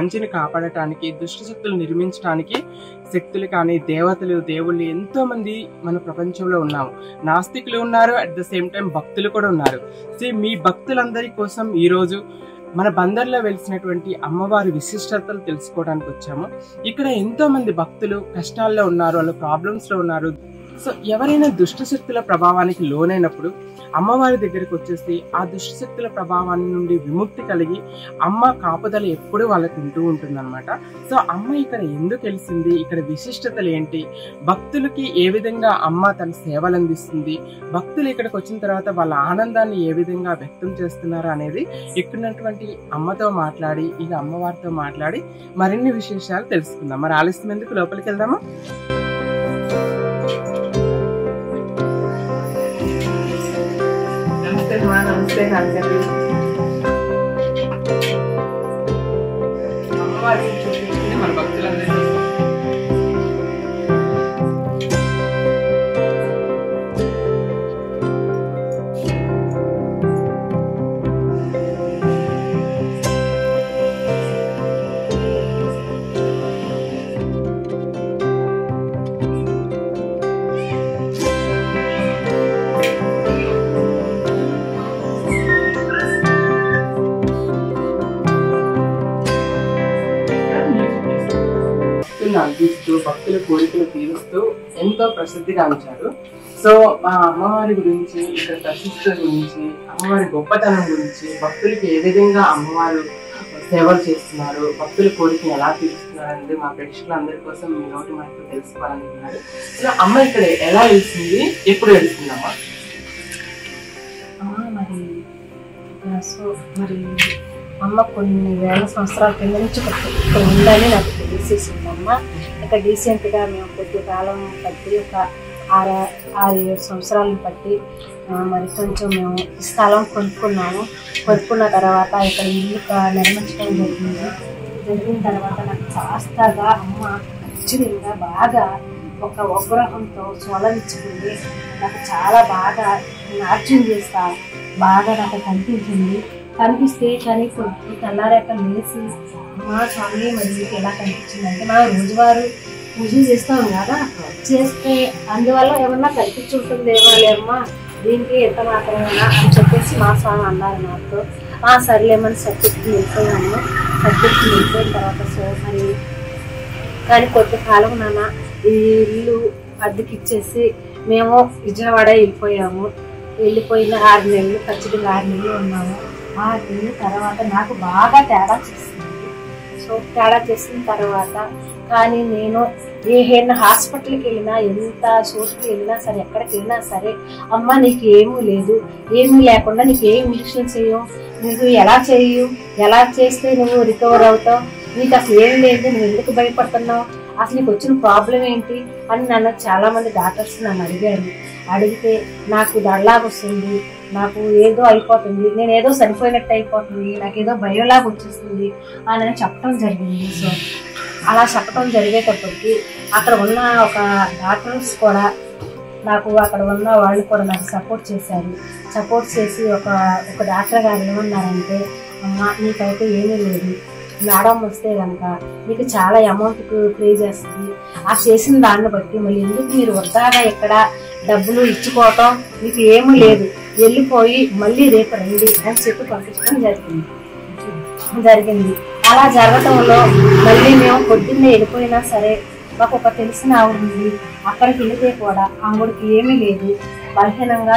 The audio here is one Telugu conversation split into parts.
మంచిని కాపాడటానికి, దుష్ట శక్తులు నిర్మించడానికి శక్తులు కానీ దేవతలు, దేవుళ్ళు ఎంతో మంది మన ప్రపంచంలో ఉన్నాము. నాస్తికులు ఉన్నారు, అట్ ద సేమ్ టైం భక్తులు కూడా ఉన్నారు. సో మీ భక్తులందరి కోసం ఈరోజు మన బందర్లో వెలిసినటువంటి అమ్మవారి విశిష్టతలు తెలుసుకోవడానికి వచ్చాము. ఇక్కడ ఎంతో మంది భక్తులు కష్టాల్లో ఉన్నారు, వాళ్ళు ప్రాబ్లమ్స్ లో ఉన్నారు. సో ఎవరైనా దుష్ట శక్తుల ప్రభావానికి లోనైనప్పుడు అమ్మవారి దగ్గరికి వచ్చేసి ఆ దుష్ట శక్తుల ప్రభావాన్ని నుండి విముక్తి కలిగి అమ్మ కాపుదల ఎప్పుడు వాళ్ళకి ఉంటూ ఉంటుందన్నమాట. సో అమ్మ ఇక్కడ ఎందుకు వెలిసింది, ఇక్కడ విశిష్టతలు ఏంటి, భక్తులకి ఏ విధంగా అమ్మ తన సేవలు అందిస్తుంది, భక్తులు ఇక్కడికి వచ్చిన తర్వాత వాళ్ళ ఆనందాన్ని ఏ విధంగా వ్యక్తం చేస్తున్నారు అనేది ఇక్కడున్నటువంటి అమ్మతో మాట్లాడి, ఇక అమ్మవారితో మాట్లాడి మరిన్ని విశేషాలు తెలుసుకుందాం. మరి ఆలస్యం ఎందుకు, లోపలికి వెళ్దామా? నమస్తే కాంతి. అమ్మవారి చూపించింది మన భక్తులందరికీ. అందిస్తూ భక్తుల కోరికలు తీరుస్తూ ఎంతో ప్రసిద్ధిగాంచారు. సో మా అమ్మవారి గురించి, ఇక్కడ ప్రసిద్ధి గురించి, అమ్మవారి గొప్పతనం గురించి, భక్తులకి ఏ విధంగా అమ్మవారు సేవలు చేస్తున్నారు, భక్తుల కోరికలు ఎలా తీరుస్తున్నారు అనేది మా ప్రేక్షకులందరి కోసం మీ నోటి మాటలు తెలుసుకోవాలనుకున్నారు. సో అమ్మ ఇక్కడ ఎలా వెళ్తుంది, ఎప్పుడు వెళ్తుందమ్మా? మరి అమ్మ కొన్ని వేల సంవత్సరాల కింద నుంచి ఇక్కడ ఉందని నాకు తెలిసేసిందమ్మ. ఇక్కడ డీసెంట్గా మేము కొద్ది కాలం బట్టి ఒక 6-7 సంవత్సరాలను బట్టి మరి కొంచెం మేము స్థలం కొనుక్కున్న తర్వాత ఇక్కడ ఇల్లు నిర్మించడం జరిగిన తర్వాత నాకు కాస్తగా అమ్మ అచ్చరిగా బాగా ఒక ఉగ్రహంతో స్వలవించుకుంది. నాకు చాలా బాగా నాట్యం చేస్తా బాగా నాకు కనిపిస్తే కానీ కొద్ది తెల్లారాక లేచి మా స్వామి మరి మీకు ఎలా కనిపించిందంటే, మనం రోజువారు పూజలు చేస్తాం కదా, చేస్తే అందువల్ల ఏమన్నా కనిపించుంటుందేమో లేమ్మా, దీనికి ఎంత మాత్రమేనా అని చెప్పేసి మా స్వామి అన్నారు నాతో. సర్లేమని సర్టిఫికెట్ వెళ్ళిపోయిన తర్వాత సో మరి కానీ కొద్ది కాలం నాన్న ఈ ఇల్లు అద్దెకి ఇచ్చేసి మేము విజయవాడ వెళ్ళిపోయిన 6 నెలలు, ఖచ్చితంగా 6 నెలలు ఉన్నాము. 6 నెలల తర్వాత నాకు బాగా తేడా చేసింది. సో తేడా చేసిన తర్వాత కానీ నేను ఏదైనా హాస్పిటల్కి వెళ్ళినా, ఎంత చోటుకి వెళ్ళినా సరే, ఎక్కడికి వెళ్ళినా సరే, అమ్మ నీకు ఏమీ లేదు, ఏమీ లేకుండా నీకు ఏం ఇంజక్షన్ చేయవు, నీకు ఎలా చేస్తే నువ్వు రికవర్ అవుతావు, నీకు అసలు ఏం లేదు, నువ్వు ఎందుకు భయపడుతున్నావు, అసలు నీకు వచ్చిన ప్రాబ్లం ఏంటి అని నన్ను చాలా మంది డాక్టర్స్ నన్ను అడిగితే నాకు దడలాగా వస్తుంది, నాకు ఏదో అయిపోతుంది, నేను ఏదో సరిపోయినట్టు అయిపోతుంది, నాకు ఏదో భయంలాగా వచ్చేస్తుంది అని చెప్పడం జరిగింది. సో అలా చెప్పడం జరిగేటప్పటికి అక్కడ ఉన్న ఒక డాక్టర్స్ కూడా నాకు, అక్కడ ఉన్న వాళ్ళు కూడా నాకు సపోర్ట్ చేసి ఒక డాక్టర్ గారు ఏమన్నారంటే, అమ్మ నీకైతే ఏమీ లేదు, మేడం వస్తే కనుక మీకు చాలా అమౌంట్ పే చేస్తుంది, ఆ చేసిన దాన్ని బట్టి మళ్ళీ ఎందుకు మీరు వద్దాగా ఇక్కడ డబ్బులు ఇచ్చుకోవటం, మీకు ఏమీ లేదు, వెళ్ళిపోయి మళ్ళీ రేపు రండి అని చెప్పి పంపించడం జరిగింది. అలా జరగటంలో మళ్ళీ మేము పొద్దున్నే వెళ్ళిపోయినా సరే మాకు ఒక తెలిసిన ఆవిడ ఉంది, అక్కడికి వెళితే కూడా ఆవిడకి ఏమీ లేదు, బలహీనంగా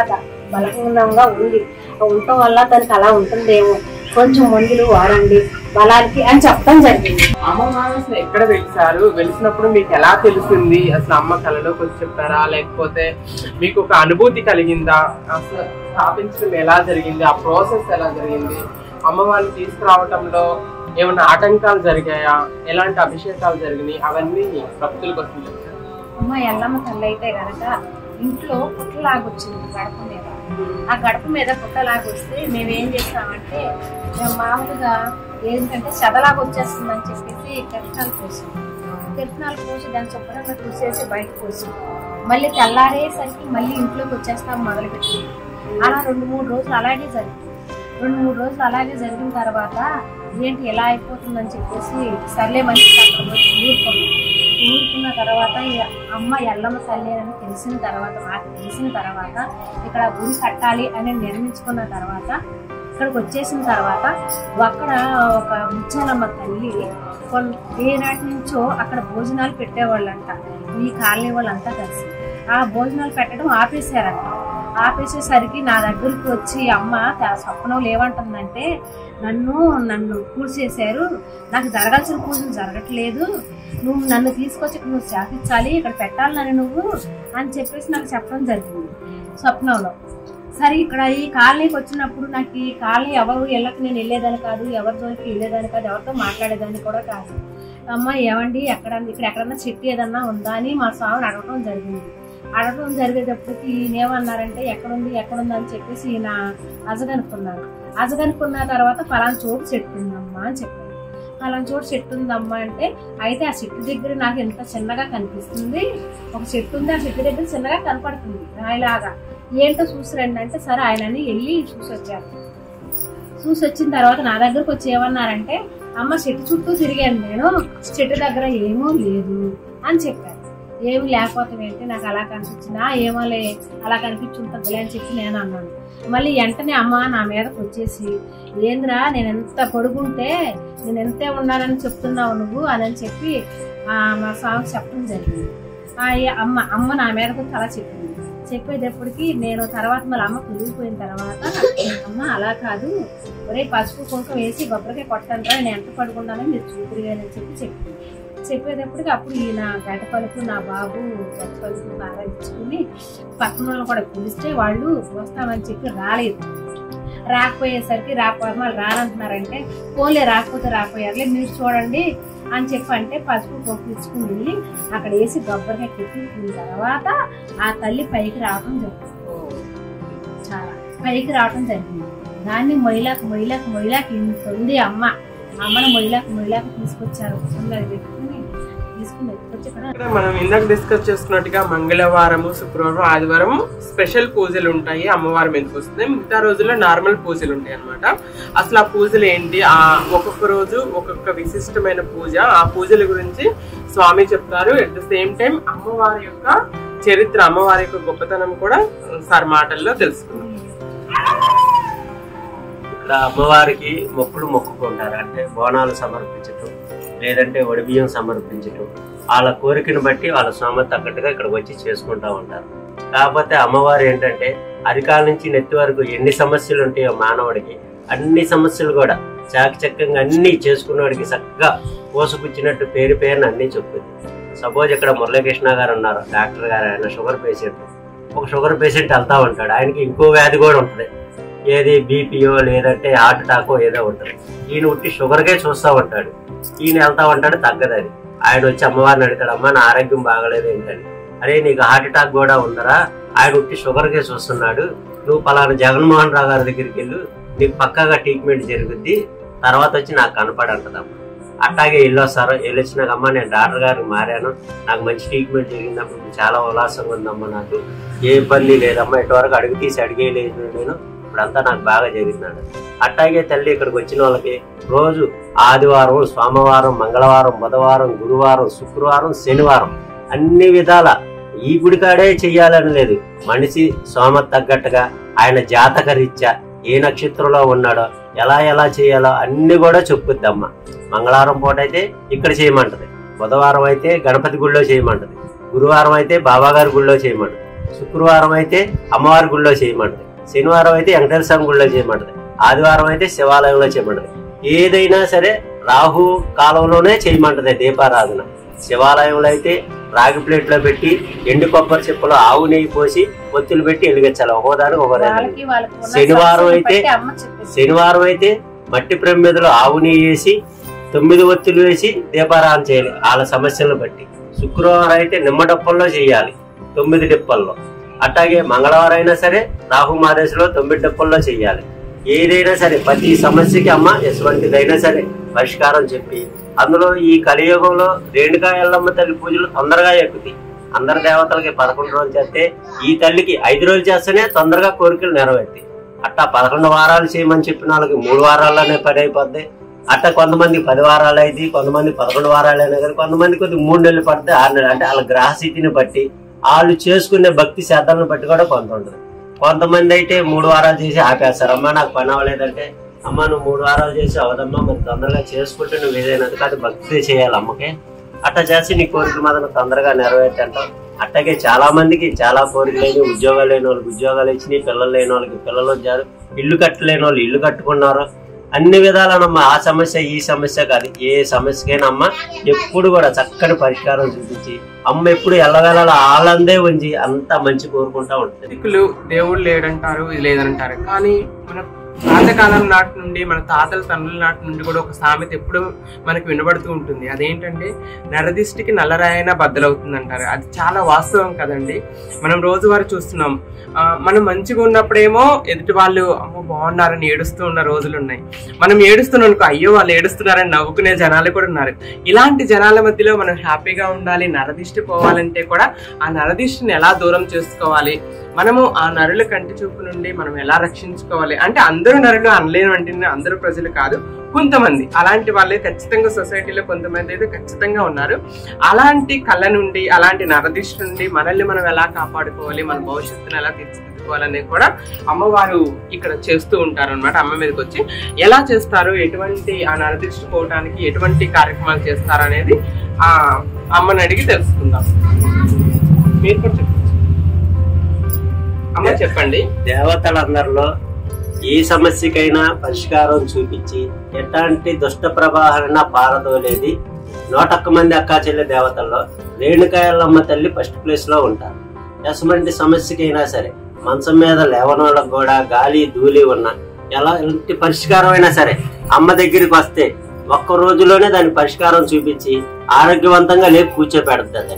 ఉండటం వల్ల తనకి అలా ఉంటుందేమో, కొంచెం మందులు వాడండి బలానికి అని చెప్పడం జరిగింది. అమ్మవారు ఎక్కడ వెలిసారు, వెలిసినప్పుడు మీకు ఎలా తెలిసింది, అసలు అమ్మ కళలోకి వచ్చి చెప్పారా, లేకపోతే మీకు ఒక అనుభూతి కలిగిందా, అసలు స్థాపించడం ఎలా జరిగింది, ఆ ప్రాసెస్ ఎలా జరిగింది, అమ్మవారిని తీసుకురావటంలో ఏమైనా ఆటంకాలు జరిగాయా, ఎలాంటి అభిషేకాలు జరిగినాయి, అవన్నీ భక్తుల కోసం చెప్తారు. అమ్మ ఎల్లమ్మ తల్లి అయితే కనుక ఇంట్లో పుట్టలాగొచ్చింది గడప మీద. ఆ గడప మీద పుట్టలాగొస్తే మేమేం చేస్తామంటే, మామూలుగా ఏంటంటే చెదలాగా వచ్చేస్తుందని చెప్పేసి కిరటనాలు పోసి దాన్ని శుభ్రంగా చూసేసి బయటకు పోసి మళ్ళీ తెల్లారేసరికి మళ్ళీ ఇంట్లోకి వచ్చేస్తాం మొదలుపెట్టి. అలా 2-3 రోజులు అలాగే జరిగింది. 2-3 రోజులు అలాగే జరిగిన తర్వాత ఏంటి ఎలా అయిపోతుందని చెప్పేసి సర్లే మంచి ఊరుకున్న తర్వాత అమ్మ ఎల్లమ్మ తల్లి అని తెలిసిన తర్వాత నాకు తెలిసిన తర్వాత ఇక్కడ గుడి కట్టాలి అని నిర్మించుకున్న తర్వాత ఇక్కడికి వచ్చేసిన తర్వాత అక్కడ ఒక ముచ్చాలమ్మ తల్లి ఏనాటి నుంచో అక్కడ భోజనాలు పెట్టేవాళ్ళంట ఈ కాలనీ వాళ్ళంతా కలిసి ఆ భోజనాలు పెట్టడం ఆపేశారంట. ఆపేసేసరికి నా దగ్గరికి వచ్చి అమ్మ స్వప్నంలో ఏమంటుందంటే నన్ను కూల్చేశారు, నాకు జరగాల్సిన పూజలు జరగట్లేదు, నువ్వు నన్ను తీసుకొచ్చి నువ్వు శాపించాలి, ఇక్కడ పెట్టాలని నువ్వు అని చెప్పేసి నాకు చెప్పడం జరిగింది స్వప్నంలో. సరే ఇక్కడ ఈ కాలనీకి వచ్చినప్పుడు నాకు ఈ కాలనీ ఎవరు ఇళ్ళకి నేను వెళ్ళేదాన్ని కాదు, ఎవరి జోలికి వెళ్ళేదాన్ని కాదు, ఎవరితో మాట్లాడేదాన్ని కూడా కాదు. అమ్మ ఏమండి ఇక్కడ ఎక్కడన్నా చెట్టు ఏదన్నా ఉందా అని మా స్వామిని అడగడం జరిగేటప్పటికి ఈయనేమన్నారంటే ఎక్కడుంది అని చెప్పేసి ఈయన అజగనుకున్నాను. అజగనుకున్న తర్వాత ఫలానా చోటు చెట్టు ఉందమ్మా అని చెప్పాను. ఫలానా చోటు చెట్టు ఉందమ్మా అంటే అయితే ఆ చెట్టు దగ్గర నాకు ఎంత చిన్నగా కనిపిస్తుంది, ఒక చెట్టు ఉంది ఆ చెట్టు దగ్గర చిన్నగా కనపడుతుంది రాయిలాగా, ఏంటో చూసిరండి అంటే సరే ఆయనని వెళ్ళి చూసి వచ్చారు. చూసి వచ్చిన తర్వాత నా దగ్గరకు వచ్చి ఏమన్నారంటే అమ్మ చెట్టు చుట్టూ తిరిగాను నేను, చెట్టు దగ్గర ఏమో లేదు అని చెప్పాను. ఏమి లేకపోతే ఏంటి నాకు అలా కనిపించిందా, ఏమోలే అలా కనిపించుంటుందిలే అని చెప్పి నేను అన్నాను. మళ్ళీ వెంటనే అమ్మ నా మీదకి వచ్చేసి ఏంద్రా నేను ఎంత పొడుగుంటే నేను ఎంతే ఉన్నానని చెప్తున్నావు నువ్వు అని చెప్పి మా స్వామికి చెప్పడం జరిగింది. అమ్మ నా మీదకు అలా చెప్పింది. చెప్పేటప్పటికి నేను తర్వాత మళ్ళీ అమ్మ కుదిరిపోయిన తర్వాత అమ్మ అలా కాదు, ఒరే పసుపు కుంకుమ వేసి కొబ్బరికాయ కొట్టంటారా నేను ఎంత పడుకున్నానని మీరు చూపిరిగానని చెప్పింది. చెప్పేటప్పటికి అప్పుడు ఈయన గడ్డ పలుకు నా బాబు గడ్డ పలుకు బాగా ఇచ్చుకుని పక్కన వాళ్ళని కూడా పిలిస్తే వాళ్ళు వస్తామని చెప్పి రాలేదు. రాకపోయేసరికి మళ్ళీ రానంటున్నారంటే పోలే రాకపోతే రాకపోయారులే మీరు చూడండి అని చెప్పి అంటే పసుపు పొక్కు ఇచ్చుకుని వెళ్ళి అక్కడ వేసి కొబ్బరికాయ కొట్టిన తర్వాత ఆ తల్లి పైకి రావడం జరిగింది. చాలా పైకి రావడం జరిగింది. దాన్ని మొయిలాకు ఇంత ఉంది అమ్మను మొయిలాకు తీసుకొచ్చారు. పెట్టుకుని తీసుకుని మనం ఇందాక డిస్కస్ చేసుకున్నట్టుగా మంగళవారము, శుక్రవారం, ఆదివారం స్పెషల్ పూజలు ఉంటాయి. అమ్మవారి మీదకి వస్తుంది. మిగతా రోజుల్లో నార్మల్ పూజలు ఉంటాయి అన్నమాట. అసలు ఆ పూజలు ఏంటి, ఒక్కొక్క రోజు ఒక్కొక్క విశిష్టమైన పూజ, ఆ పూజల గురించి స్వామి చెప్తారు. అట్ ద సేమ్ టైం అమ్మవారి యొక్క చరిత్ర, అమ్మవారి యొక్క గొప్పతనం కూడా సార్ మాటల్లో తెలుసుకుందాం. ఇక్కడ అమ్మవారికి మొక్కుకుంటారు. అంటే బోనాలు సమర్పించటం, లేదంటే వడిబియ్యం సమర్పించటం, వాళ్ళ కోరికను బట్టి వాళ్ళ స్తోమత తగ్గట్టుగా ఇక్కడికి వచ్చి చేసుకుంటా ఉంటారు. కాకపోతే అమ్మవారు ఏంటంటే అరికాల నుంచి నెత్తి వరకు ఎన్ని సమస్యలు ఉంటాయో మానవుడికి అన్ని సమస్యలు కూడా చాకచక్యంగా అన్ని చేసుకున్నవాడికి చక్కగా పోసుపుచ్చినట్టు పేరున అన్ని చెప్తుంది. సపోజ్ ఇక్కడ మురళీకృష్ణ గారు ఉన్నారు, డాక్టర్ గారు, ఆయన షుగర్ పేషెంట్. ఒక షుగర్ పేషెంట్ వెళ్తా ఉంటాడు, ఆయనకి ఇంకో వ్యాధి కూడా ఉంటుంది, ఏది బీపీయో లేదంటే హార్ట్ అటాకో ఏదో ఉంటుంది. ఈయన ఉట్టి షుగర్కే చూస్తూ ఉంటాడు, ఈయన వెళ్తా ఉంటాడు, తగ్గదది. ఆయన వచ్చి అమ్మవారిని అడుగుతాడు, అమ్మ నా ఆరోగ్యం బాగలేదు ఏంటని. అరే నీకు హార్ట్ అటాక్ కూడా ఉందరా, ఆయన ఉట్టి షుగర్కే చూస్తున్నాడు, నువ్వు పలానా జగన్మోహన్ రావు గారి దగ్గరికి వెళ్ళు, నీకు పక్కాగా ట్రీట్మెంట్ జరుగుద్ది, తర్వాత వచ్చి నాకు కనపడంటదమ్మ. అట్లాగే వెళ్ళొస్తారు. వెళ్ళొచ్చినాక అమ్మ నేను డాక్టర్ గారికి మారాను, నాకు మంచి ట్రీట్మెంట్ జరిగినప్పుడు చాలా ఉల్లాసంగా ఉందమ్మా, నాకు ఏ ఇబ్బంది లేదమ్మా, ఇటువరకు అడుగు తీసి అడిగేయలేదు నేను, ఇప్పుడంతా నాకు బాగా జరిగినాడు. అట్లాగే తల్లి ఇక్కడికి వచ్చిన వాళ్ళకి రోజు ఆదివారం, సోమవారం, మంగళవారం, బుధవారం, గురువారం, శుక్రవారం, శనివారం అన్ని విధాల ఈ గుడికాడే చెయ్యాలని లేదు. మనిషి సోమ తగ్గట్టుగా ఆయన జాతక రీత్యా ఏ నక్షత్రంలో ఉన్నాడో ఎలా చేయాలో అన్ని కూడా చెప్పుద్దమ్మ. మంగళవారం పూట అయితే ఇక్కడ చేయమంటది, బుధవారం అయితే గణపతి గుడిలో చేయమంటది, గురువారం అయితే బాబాగారి గుడిలో చేయమంటది, శుక్రవారం అయితే అమ్మవారి గుడిలో చేయమంటది, శనివారం అయితే వెంకటేశ్వర స్వామి గుడిలో చేయమంటది, ఆదివారం అయితే శివాలయంలో చేయమంటది. ఏదైనా సరే రాహు కాలంలోనే చేయమంటది దీపారాధన. శివాలయంలో అయితే రాగి ప్లేట్ లో పెట్టి ఎండు కొబ్బరి చెప్పులో ఆవు నెయ్యి పోసి ఒత్తులు పెట్టి వెలిగించాలి, ఒక్కోదానికి ఒక్కోదానికి. శనివారం అయితే మట్టి ప్రమిదలో ఆవు నెయ్యి వేసి 9 ఒత్తులు వేసి దీపారాధన చేయాలి వాళ్ళ సమస్యలను బట్టి. శుక్రవారం అయితే నిమ్మ డప్పల్లో చేయాలి 9 డిప్పల్లో. అట్లాగే మంగళవారం అయినా సరే రాహు మాదేశంలో 9 డప్పల్లో చేయాలి. ఏదైనా సరే ప్రతి సమస్యకి అమ్మ ఎటువంటిదైనా సరే పరిష్కారం చెప్పి, అందులో ఈ కలియుగంలో రేణుకా ఎల్లమ్మ తల్లి పూజలు తొందరగా ఎక్కుతాయి. అందరి దేవతలకి 11 రోజులు చేస్తే ఈ తల్లికి 5 రోజులు చేస్తేనే తొందరగా కోరికలు నెరవేరుతాయి. అట్టా 11 వారాలు చేయమని చెప్పిన వాళ్ళకి 3 వారాల్లోనే పని అయిపోద్ది. అట్లా కొంతమంది 10 వారాలు అయింది, కొంతమంది 11 వారాలు అయినా కానీ కొంతమంది కొద్ది 3 నెలలు పడితే 6 నెలలు. అంటే వాళ్ళ గ్రహస్థితిని బట్టి వాళ్ళు చేసుకునే భక్తి శ్రద్ధలను బట్టి కూడా కొంత ఉంటుంది. కొంతమంది అయితే 3 వారాలు చేసి ఆపేస్తారు. అమ్మ నాకు పని అవ్వలేదంటే, అమ్మ నువ్వు 3 వారాలు చేసి అవదమ్మా, మరి తొందరగా చేసుకుంటే నువ్వు ఏదైనా కాదు భక్తి చేయాలి అమ్మకి. అట్లా చేసి నీ కోరికలు మాత్రం తొందరగా నెరవేర్చంటాం. అట్లాగే చాలా మందికి చాలా కోరికలు లేని, ఉద్యోగాలు లేని వాళ్ళకి ఉద్యోగాలు ఇచ్చినాయి, పిల్లలు లేని వాళ్ళకి పిల్లలు వచ్చారు, ఇల్లు కట్టలేని వాళ్ళు ఇల్లు కట్టుకున్నారు. అన్ని విధాలనమ్మా ఆ సమస్య ఈ సమస్య కాదు, ఏ సమస్యకైనా అమ్మ ఎప్పుడు కూడా చక్కని పరిష్కారం చూపించి అమ్మ ఎప్పుడు ఎల్లవేళ ఆలందే ఉంచి అంత మంచి కోరుకుంటా ఉంటుంది. దేవుడు లేడంటారు, ఇది లేదంటారు, కానీ మన పాతకాలం నాటి నుండి మన తాతల తండ్రుల నాటి నుండి కూడా ఒక సామెత ఎప్పుడు మనకు వినబడుతూ ఉంటుంది. అదేంటంటే నరదిష్టికి నల్లరాయన బద్దలవుతుంది అంటారు. అది చాలా వాస్తవం కదండి. మనం రోజువారీ చూస్తున్నాం. మనం మంచిగా ఉన్నప్పుడేమో ఎదుటి వాళ్ళు అమ్మో బాగున్నారని ఏడుస్తూ ఉన్న రోజులు ఉన్నాయి. మనం ఏడుస్తున్నాం అనుకో, అయ్యో వాళ్ళు ఏడుస్తున్నారని నవ్వుకునే జనాలు కూడా ఉన్నారు. ఇలాంటి జనాల మధ్యలో మనం హ్యాపీగా ఉండాలి, నరదిష్టి పోవాలంటే కూడా ఆ నరదిష్టిని ఎలా దూరం చేసుకోవాలి, మనము ఆ నరుల కంటి చూపు నుండి మనం ఎలా రక్షించుకోవాలి అంటే అందరూ నరులు అనలేను అంటే అందరూ ప్రజలు కాదు, కొంతమంది అలాంటి వాళ్ళే ఖచ్చితంగా సొసైటీలో కొంతమంది అయితే ఖచ్చితంగా ఉన్నారు. అలాంటి కళ్ళ నుండి, అలాంటి నరదిష్టి నుండి మనల్ని మనం ఎలా కాపాడుకోవాలి, మన భవిష్యత్తును ఎలా తీర్చిదిద్దుకోవాలనేది కూడా అమ్మవారు ఇక్కడ చేస్తూ ఉంటారు అనమాట. అమ్మ మీదకి వచ్చి ఎలా చేస్తారు, ఎటువంటి ఆ నరదిష్టి పోవడానికి ఎటువంటి కార్యక్రమాలు చేస్తారు అనేది ఆ అమ్మని అడిగి తెలుసుకుందాం. మీరు కూడా చెప్పండి అమ్మ, చెప్పండి. దేవతలందరిలో ఏ సమస్యకైనా పరిష్కారం చూపించి ఎట్లాంటి దుష్ట ప్రభావాలైనా పారదోలేది 101 మంది అక్కా చెల్లె దేవతల్లో రేణుకాయలమ్మ తల్లి ఫస్ట్ ప్లేస్ లో ఉంటారు. ఎటువంటి సమస్యకైనా సరే మంచం మీద లేవనోళ్ళకు కూడా గాలి ధూళి ఉన్న ఎలాంటి పరిష్కారం అయినా సరే అమ్మ దగ్గరికి వస్తే ఒక్క రోజులోనే దాని పరిష్కారం చూపించి ఆరోగ్యవంతంగా లేపు కూర్చోపెడుతుంది.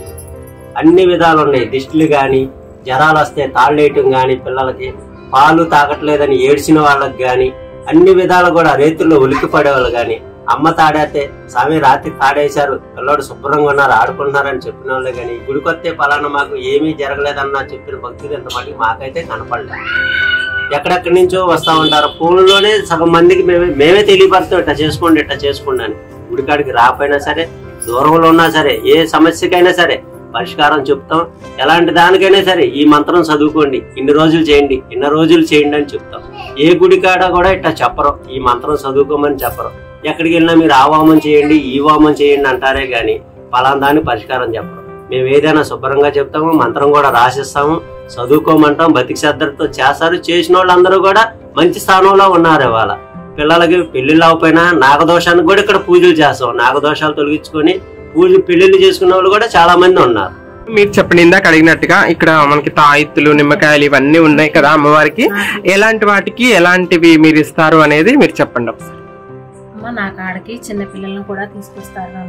అన్ని విధాలు ఉన్నాయి. దిష్టిలు గాని, జ్వరాలు వస్తే తాళ్ళేయటం గాని, పిల్లలకి పాలు తాగట్లేదని ఏడ్చిన వాళ్ళకి గాని, అన్ని విధాలు కూడా రైతుల్లో ఉలికి పడేవాళ్ళు గాని, అమ్మ తాడేస్తే స్వామి రాత్రి తాడేశారు, పిల్లడు శుభ్రంగా ఉన్నారు, ఆడుకుంటున్నారని చెప్పిన వాళ్ళు గాని, గుడికొస్తే పలానా మాకు ఏమీ జరగలేదన్నా చెప్పిన భక్తులు ఎంత మటుకు మాకైతే కనపడలేదు. ఎక్కడెక్కడి నుంచో వస్తా ఉంటారు. ఫోన్లోనే సగం మందికి మేమే తెలియపరుస్తాం, ఇట్లా చేసుకోండి ఇట్లా చేసుకోండి అని. గుడికాడికి రాకపోయినా సరే, దూరంలో ఉన్నా సరే, ఏ సమస్యకైనా సరే పరిష్కారం చెప్తాం. ఎలాంటి దానికైనా సరే ఈ మంత్రం చదువుకోండి, ఇన్ని రోజులు చేయండి, ఇన్ని రోజులు చేయండి అని చెప్తాం. ఏ గుడికాడ కూడా ఇట్లా చెప్పరు, ఈ మంత్రం చదువుకోమని చెప్పరు. ఎక్కడికి వెళ్ళినా మీరు ఆ వామం చేయండి, ఈ వామం చేయండి అంటారే గాని పలానా దానికి పరిష్కారం చెప్పరు. మేము ఏదైనా శుభ్రంగా చెప్తాము, మంత్రం కూడా రాసిస్తాము, చదువుకోమంటాం. బతికి శ్రద్ధతో చేస్తారు. చేసిన వాళ్ళందరూ కూడా మంచి స్థానంలో ఉన్నారు. ఇవాళ పిల్లలకి పెళ్లిళ్ళు అవ్వకపోయినా నాగదోషానికి కూడా ఇక్కడ పూజలు చేస్తాం. నాగదోషాలు తొలగించుకొని పెళ్లిళ్ళు చేసుకున్న వాళ్ళు కూడా చాలా మంది ఉన్నారు. మీరు చెప్పండి, ఇందాక అడిగినట్టుగా ఇక్కడ మనకి తాయిత్తులు, నిమ్మకాయలు ఇవన్నీ ఉన్నాయి కదా అమ్మవారికి, ఎలాంటి వాటికి ఎలాంటివి మీరు ఇస్తారు అనేది మీరు చెప్పండి ఒకసారి. అమ్మ నా కాడకి చిన్నపిల్లలను కూడా తీసుకొస్తారు.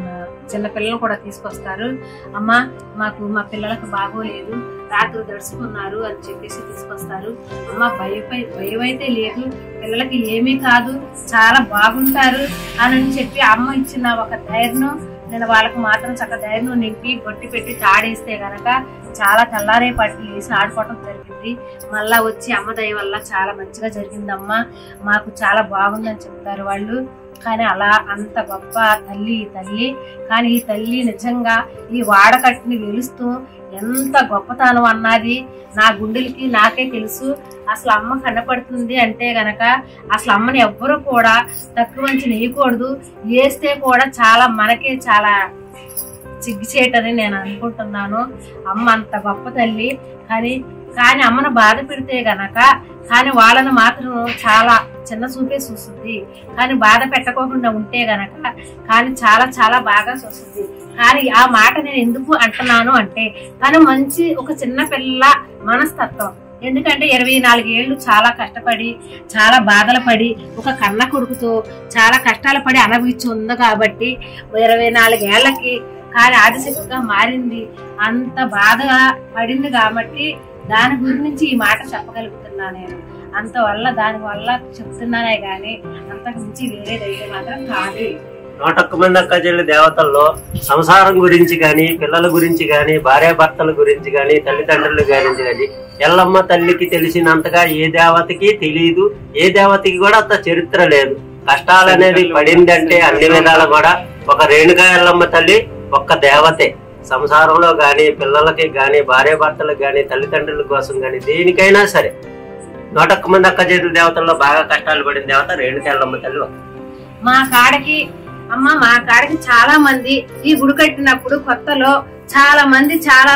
చిన్నపిల్లలను కూడా తీసుకొస్తారు. అమ్మ మాకు మా పిల్లలకు బాగోలేదు, రాత్రి దడుచుకున్నారు అని చెప్పేసి తీసుకొస్తారు. అమ్మ భయం అయితే లేదు, పిల్లలకి ఏమీ కాదు, చాలా బాగుంటారు అని చెప్పి అమ్మ ఇచ్చిన ఒక ధైర్యం నేను వాళ్ళకు మాత్రం చక్క ధైర్యం నింపి బొట్టి పెట్టి తాడేస్తే గనక చాలా తెల్లారే పట్టి వేసి ఆడుకోవటం జరిగింది. మళ్ళా వచ్చి అమ్మ దయ వల్ల చాలా మంచిగా జరిగిందమ్మా, మాకు చాలా బాగుందని చెప్తారు వాళ్ళు. కానీ అలా అంత గొప్ప తల్లి కానీ ఈ తల్లి నిజంగా ఈ వాడకట్టుని వెలుస్తూ ఎంత గొప్పతనం అన్నది నా గుండెలకి నాకే తెలుసు. అసలు అమ్మ కనపడుతుంది అంటే గనక అసలు అమ్మని ఎవ్వరూ కూడా తక్కువంచి నేయకూడదు. వేస్తే కూడా చాలా మనకే చాలా సిగ్గుచేటని నేను అనుకుంటున్నాను. అమ్మ అంత గొప్ప తల్లి. కానీ అమ్మను బాధ పెడితే గనక కానీ వాళ్ళని మాత్రం చాలా చిన్న చూపే చూస్తుంది. కానీ బాధ పెట్టకోకుండా ఉంటే గనక కానీ చాలా చాలా బాగా చూస్తుంది. కానీ ఆ మాట నేను ఎందుకు అంటున్నాను అంటే కానీ మంచి ఒక చిన్న పిల్ల మనస్తత్వం. ఎందుకంటే 24 ఏళ్ళు చాలా కష్టపడి చాలా బాధలు పడి ఒక కన్న కొడుకుతో చాలా కష్టాలు పడి అనుభవించి ఉంది కాబట్టి 24 ఏళ్లకి కానీ ఆదిశక్తిగా మారింది. అంత బాధగా పడింది కాబట్టి దాని గురించి ఈ మాట చెప్పగలుగుతున్నా నేను. అంతవల్ల దానివల్ల చెప్తున్నానే గాని అంతకు మించి వేరేదైతే మాత్రం కాదు. 101 మంది అక్క చెల్లి దేవతల్లో సంసారం గురించి గాని, పిల్లల గురించి గాని, భార్యాభర్తల గురించి గాని, తల్లిదండ్రుల గురించి గాని ఎల్లమ్మ తల్లికి తెలిసినంతగా ఏ దేవతకి తెలియదు. ఏ దేవతకి కూడా అంత చరిత్ర లేదు. కష్టాలు అనేది పడింది అంటే అన్ని విధాలు కూడా ఒక రేణుకా ఎల్లమ్మ తల్లి ఒక్క దేవతే. సంసారంలో గాని, పిల్లలకి గాని, భార్య భర్తలకు గాని, తల్లిదండ్రుల కోసం గాని, దేనికైనా సరే 101 మంది అక్క చేతుల దేవతల్లో బాగా కష్టాలు పడిన దేవత రేణుకా ఎల్లమ్మ తల్లి. మా కాడకి చాలా మంది ఈ గుడి కట్టినప్పుడు కొత్తలో చాలా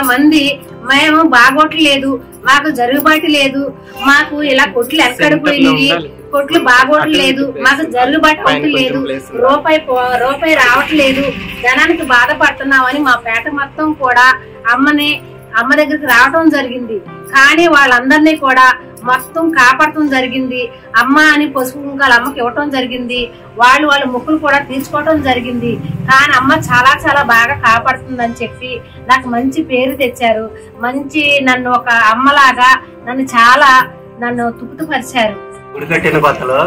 మంది మేము బాగోట్లేదు, మాకు జరుగుబాటు లేదు, మాకు ఇలా కొట్లు ఎక్కడ పోయినవి, కొట్లు బాగోట్లేదు, మాకు జరుగుబాటు లేదు, రూపాయి రావట్లేదు, జనానికి బాధపడుతున్నామని మా పేట మొత్తం కూడా అమ్మ దగ్గరికి రావటం జరిగింది. కానీ వాళ్ళందరినీ కూడా మొత్తం కాపాడటం జరిగింది. అమ్మ అని పసుపు కుంకాలు అమ్మకి ఇవ్వటం జరిగింది. వాళ్ళ మొక్కులు కూడా తీర్చుకోవటం జరిగింది. కానీ అమ్మ చాలా బాగా కాపాడుతుందని చెప్పి నాకు మంచి పేరు తెచ్చారు. నన్ను ఒక అమ్మలాగా నన్ను తుప్పుతుపరిచారు. గుడి కట్టిన కొత్తలో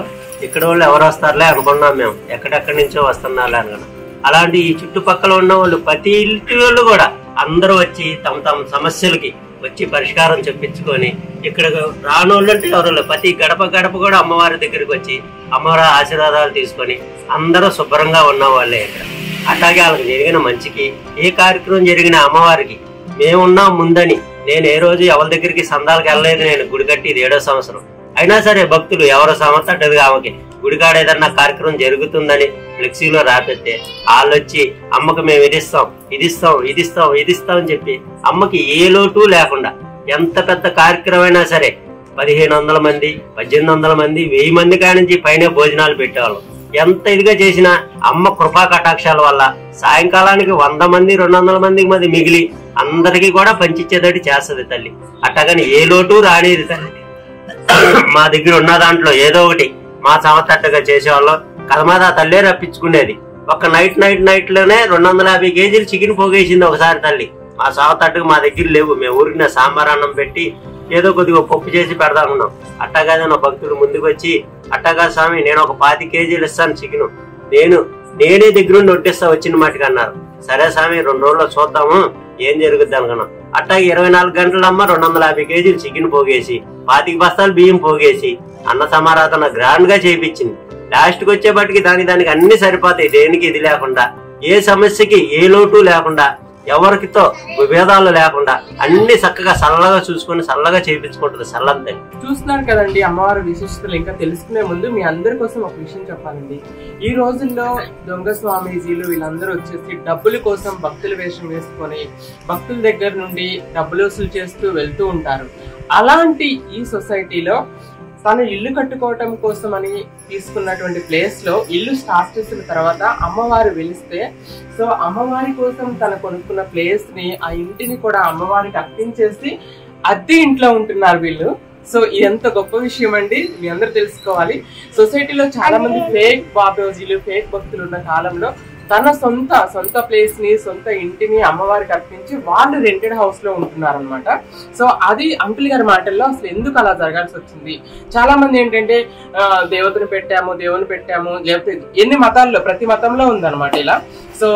ఇక్కడ వాళ్ళు ఎవరు వస్తారులే అనుకున్నాం మేము, ఎక్కడెక్కడి నుంచో వస్తున్నారులే అనుకున్నాం. అలాంటి ఈ చుట్టుపక్కల ఉన్న వాళ్ళు ప్రతి ఇంటి వాళ్ళు కూడా అందరూ వచ్చి తమ సమస్యలకి వచ్చి పరిష్కారం చెప్పించుకొని ఇక్కడ రానోళ్ళు అంటే ఎవరు ప్రతి గడప కూడా అమ్మవారి దగ్గరికి వచ్చి అమ్మవారి ఆశీర్వాదాలు తీసుకొని అందరూ శుభ్రంగా ఉన్న వాళ్ళే ఇక్కడ. అట్లాగే వాళ్ళకి జరిగిన మంచికి ఏ కార్యక్రమం జరిగిన అమ్మవారికి మేమున్నాం ముందని. నేను ఏ రోజు ఎవరి దగ్గరికి సందాలకు వెళ్ళలేదు. నేను గుడి కట్టి ఇది 7వ సంవత్సరం అయినా సరే భక్తులు ఎవరో సమర్థంటది ఆమెకి గుడికాడ ఏదన్నా కార్యక్రమం జరుగుతుందని ఫ్లెక్సీలో రాపెడితే వాళ్ళు వచ్చి అమ్మకు మేము ఇదిస్తాం అని చెప్పి అమ్మకి ఏ లోటు లేకుండా ఎంత పెద్ద కార్యక్రమం అయినా సరే 1500 మంది 1800 మంది 1000 మంది కానించి పైన భోజనాలు పెట్టేవాళ్ళం. ఎంత ఇదిగా చేసినా అమ్మ కృపా కటాక్షాల వల్ల సాయంకాలానికి 100 మంది 200 మందికి మిగిలి అందరికీ కూడా పంచిచ్చేదటి చేస్తుంది తల్లి. అట్టగాని ఏ లోటు రానిది తల్లి. మా దగ్గర ఉన్న దాంట్లో ఏదో ఒకటి మా సమతట్టుగా చేసేవాళ్ళం. కదమాద తల్లే రప్పించుకునేది. ఒక నైట్ లోనే 250 కేజీలు చికెన్ పోగేసింది ఒకసారి తల్లి. మా సమతట్టుకు మా దగ్గర లేవు. మేము ఊరికి సాంబార్ అన్నం పెట్టి ఏదో కొద్దిగా పప్పు చేసి పెడదామన్నాం. అట్టగానే నా భక్తుడు ముందుకు వచ్చి, అట్టగా స్వామి నేను ఒక 25 కేజీలు ఇస్తాను చికెన్, నేనే దగ్గరుండి వడ్డిస్తా వచ్చిన మాటకి అన్నారు. సరే స్వామి 2 రోజుల్లో చూద్దాము ఏం జరుగుద్ది అనుకున్నాం. అట్టాగే 24 గంటలమ్మ 250 కేజీలు చికెన్ పోగేసి 25 బస్తాలు బియ్యం పోగేసి అన్న సమారాధన గ్రాండ్ గా చేయించింది. లాస్ట్ కి వచ్చేపటికి దానికి అన్ని సరిపోతాయి. దేనికి ఇది లేకుండా, ఏ సమస్యకి ఏ లోటు లేకుండా, ఎవరికితో విభేదాలు లేకుండా అన్ని చక్కగా సల్లగా చూసుకుని సల్లగా చేయించుకుంటుంది. సల్లంతే చూస్తున్నారు కదండి అమ్మవారి విశిష్టతలు. ఇంకా తెలుసుకునే ముందు మీ అందరి కోసం ఒక విషయం చెప్పాలండి. ఈ రోజుల్లో దొంగ స్వామీజీలు వీళ్ళందరూ వచ్చేసి డబ్బుల కోసం భక్తుల వేషం వేసుకొని భక్తుల దగ్గర నుండి డబ్బులు వసూలు చేస్తూ వెళ్తూ ఉంటారు. అలాంటి ఈ సొసైటీలో తను ఇల్లు కట్టుకోవటం కోసం అని తీసుకున్నటువంటి ప్లేస్ లో ఇల్లు స్టార్ట్ చేసిన తర్వాత అమ్మవారు వెలిస్తే, సో అమ్మవారి కోసం తను కొనుక్కున్న ప్లేస్ ని ఆ ఇంటిని కూడా అమ్మవారికి అర్పించేసి అద్దె ఇంట్లో ఉంటున్నారు వీళ్ళు. సో ఎంత గొప్ప విషయం అండి, మీ అందరూ తెలుసుకోవాలి. సొసైటీలో చాలా మంది ఫేక్ బాబోజీలు ఫేక్ భక్తులు ఉన్న కాలంలో తన సొంత ప్లేస్ ని సొంత ఇంటిని అమ్మవారికి అర్పించి వాళ్ళు రెంటెడ్ హౌస్ లో ఉంటున్నారు అనమాట. సో అది అంకుల్ గారి మాటల్లో అసలు ఎందుకు అలా జరగాల్సి వచ్చింది. చాలా మంది ఏంటంటే దేవుని పెట్టాము లేకపోతే ఎన్ని మతాల్లో ప్రతి మతంలో ఉందన్నమాట ఇలా. సో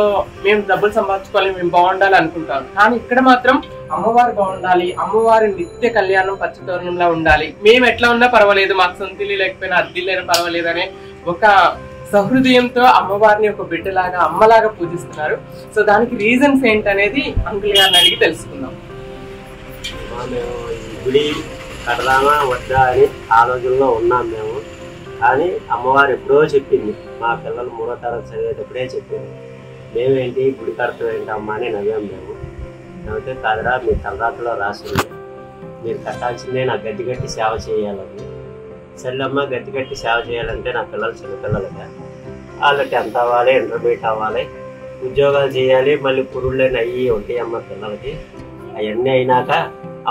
మేము డబ్బులు సంపాదించుకోవాలి, మేము బాగుండాలి అనుకుంటాం. కానీ ఇక్కడ మాత్రం అమ్మవారు బాగుండాలి, అమ్మవారి నిత్య కళ్యాణం పచ్చతోరణంలా ఉండాలి, మేము ఎట్లా ఉన్నా పర్వాలేదు, మాకు సొంత ఇల్లు లేకపోయినా అద్దిల్లు పర్వాలేదు అనే ఒక సహృదయంతో అమ్మవారిని ఒక బిడ్డలాగా అమ్మలాగా పూజిస్తున్నారు. సో దానికి రీజన్స్ ఏంటనేది అంకుల్ గారిని అడిగి తెలుసుకుందాం. గుడి కడదామా వద్దా అని ఆలోచనలో ఉన్నాం మేము. కానీ అమ్మవారు ఎప్పుడో చెప్పింది, మా పిల్లలు 3వ తరగతి చదివేటప్పుడే చెప్పింది. మేమేంటి గుడి కడతాం ఏంటి అమ్మ అని నవ్వాం మేము. నవ్వితే కాదురా మీ తలరాతలో రాసింది, మీరు కట్టాల్సిందే నా గట్టి సేవ చేయాలని. సెల్లమ్మ గట్టి సేవ చేయాలంటే నా పిల్లలు చిన్నపిల్లలుగా వాళ్ళు 10th అవ్వాలి, ఇంటర్మీడియట్ అవ్వాలి, ఉద్యోగాలు చేయాలి, మళ్ళీ పురుళ్ళని అయ్యి ఉంటాయమ్మ పిల్లలకి. అవన్నీ అయినాక